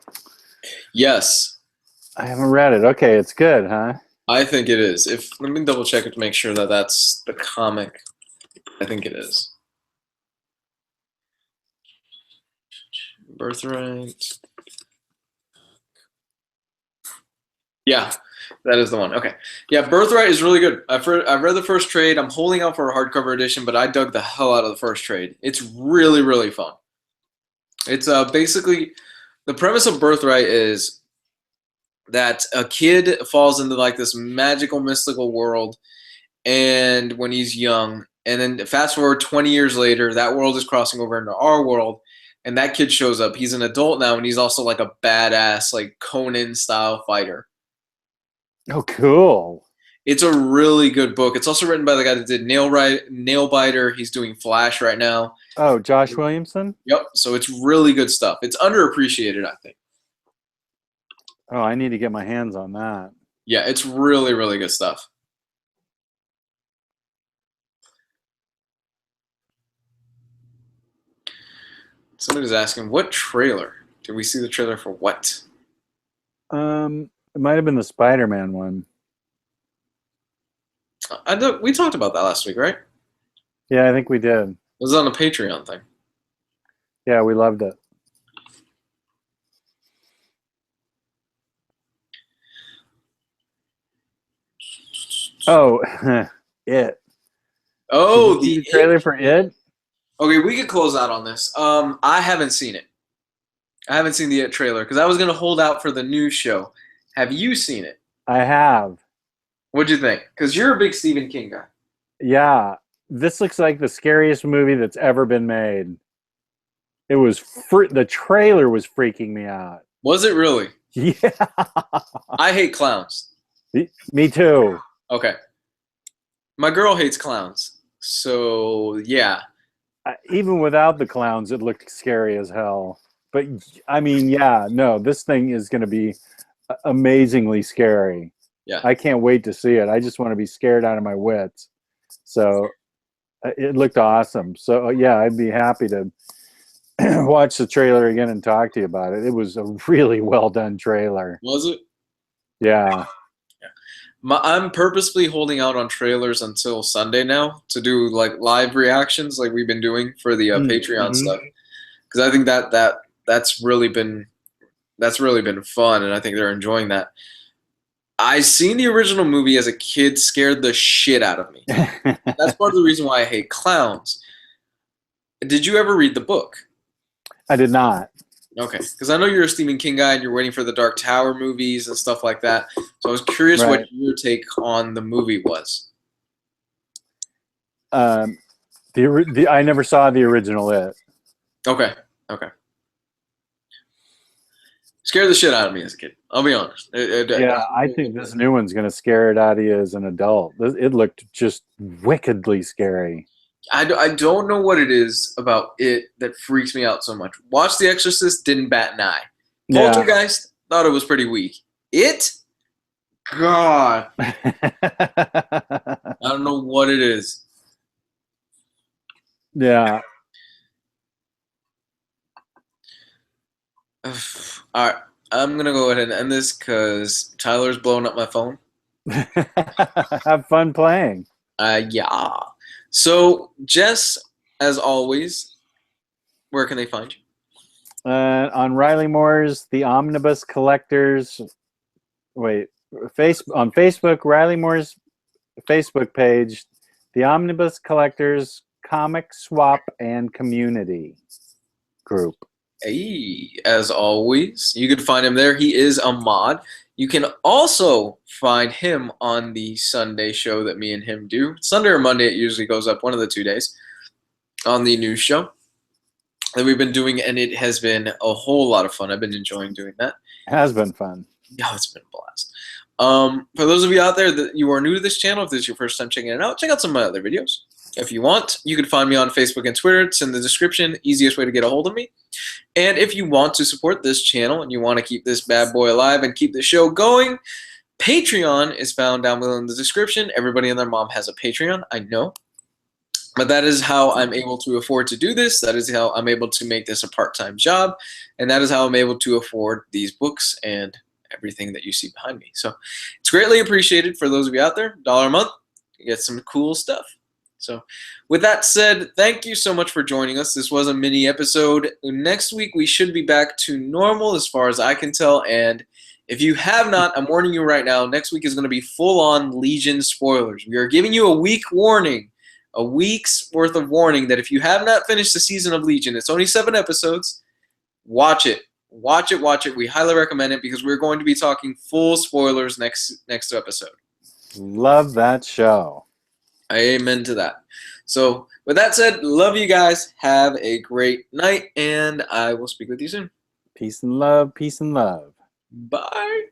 [SPEAKER 1] Yes.
[SPEAKER 2] I haven't read it. Okay, it's good, huh?
[SPEAKER 1] I think it is. Let me double check it to make sure that that's the comic. I think it is. Birthright. Yeah, that is the one. Okay. Yeah, Birthright is really good. I've read the first trade. I'm holding out for a hardcover edition, but I dug the hell out of the first trade. It's really, really fun. It's basically The premise of Birthright is that a kid falls into like this magical, mystical world, and when he's young, and then fast forward 20 years later, that world is crossing over into our world, and that kid shows up. He's an adult now, and he's also like a badass, like Conan style fighter.
[SPEAKER 2] Oh, cool.
[SPEAKER 1] It's a really good book. It's also written by the guy that did Nailbiter. He's doing Flash right now.
[SPEAKER 2] Oh, Josh Williamson?
[SPEAKER 1] Yep. So it's really good stuff. It's underappreciated, I think.
[SPEAKER 2] Oh, I need to get my hands on that.
[SPEAKER 1] Yeah, it's really, really good stuff. Somebody's asking, what trailer? Did we see the trailer for what?
[SPEAKER 2] It might have been the Spider-Man one.
[SPEAKER 1] We talked about that last week, right?
[SPEAKER 2] Yeah, I think we did.
[SPEAKER 1] It was on a Patreon thing.
[SPEAKER 2] Yeah, we loved it. Oh, It.
[SPEAKER 1] Oh,
[SPEAKER 2] the trailer for It?
[SPEAKER 1] Okay, we could close out on this. I haven't seen it. I haven't seen the It trailer because I was going to hold out for the new show. Have you seen it?
[SPEAKER 2] I have.
[SPEAKER 1] What'd you think? Because you're a big Stephen King guy.
[SPEAKER 2] Yeah, this looks like the scariest movie that's ever been made. It was the trailer was freaking me out.
[SPEAKER 1] Was it really?
[SPEAKER 2] Yeah.
[SPEAKER 1] I hate clowns.
[SPEAKER 2] Me too.
[SPEAKER 1] Okay. My girl hates clowns. So, yeah.
[SPEAKER 2] Even without the clowns, it looked scary as hell. But, I mean, yeah, no, this thing is going to be amazingly scary.
[SPEAKER 1] Yeah.
[SPEAKER 2] I can't wait to see it. I just want to be scared out of my wits. So, it looked awesome. So, yeah, I'd be happy to watch the trailer again and talk to you about it. It was a really well done trailer.
[SPEAKER 1] Was it?
[SPEAKER 2] Yeah.
[SPEAKER 1] I'm purposely holding out on trailers until Sunday now to do like live reactions like we've been doing for the Patreon stuff, because I think that's really been fun, and I think they're enjoying that. I seen the original movie as a kid, scared the shit out of me. That's part of the reason why I hate clowns. Did you ever read the book?
[SPEAKER 2] I did not.
[SPEAKER 1] Okay, because I know you're a Stephen King guy and you're waiting for the Dark Tower movies and stuff like that. So I was curious what your take on the movie was.
[SPEAKER 2] I never saw the original It.
[SPEAKER 1] Okay. Scared the shit out of me as a kid. I'll be honest.
[SPEAKER 2] I think this new one's going to scare it out of you as an adult. It looked just wickedly scary.
[SPEAKER 1] I don't know what it is about it that freaks me out so much. Watch The Exorcist, didn't bat an eye. Poltergeist, thought it was pretty weak. It? God. I don't know what it is.
[SPEAKER 2] Yeah.
[SPEAKER 1] All right. I'm going to go ahead and end this because Tyler's blowing up my phone.
[SPEAKER 2] Have fun playing.
[SPEAKER 1] Yeah. So, Jess, as always, where can they find you?
[SPEAKER 2] On Riley Moore's The Omnibus Collectors. On Facebook, Riley Moore's Facebook page, The Omnibus Collectors Comic Swap and Community Group.
[SPEAKER 1] Hey, as always, you can find him there. He is a mod. You can also find him on the Sunday show that me and him do. Sunday or Monday, it usually goes up, one of the 2 days, on the news show that we've been doing, and it has been a whole lot of fun. I've been enjoying doing that.
[SPEAKER 2] It has been fun.
[SPEAKER 1] Yeah, it's been a blast. For those of you out there that you are new to this channel, if this is your first time checking it out, check out some of my other videos. If you want, you can find me on Facebook and Twitter. It's in the description, easiest way to get a hold of me. And if you want to support this channel and you want to keep this bad boy alive and keep the show going, Patreon is found down below in the description. Everybody and their mom has a Patreon, I know. But that is how I'm able to afford to do this. That is how I'm able to make this a part-time job. And that is how I'm able to afford these books and everything that you see behind me. So it's greatly appreciated for those of you out there. $1 a month, you get some cool stuff. So with that said, thank you so much for joining us. This was a mini episode. Next week, we should be back to normal as far as I can tell. And if you have not, I'm warning you right now, next week is going to be full-on Legion spoilers. We are giving you a week warning, a week's worth of warning that if you have not finished the season of Legion, it's only 7 episodes, watch it. Watch it, watch it. We highly recommend it because we're going to be talking full spoilers next episode.
[SPEAKER 2] Love that show.
[SPEAKER 1] Amen to that. So with that said, love you guys. Have a great night, and I will speak with you soon.
[SPEAKER 2] Peace and love. Peace and love.
[SPEAKER 1] Bye.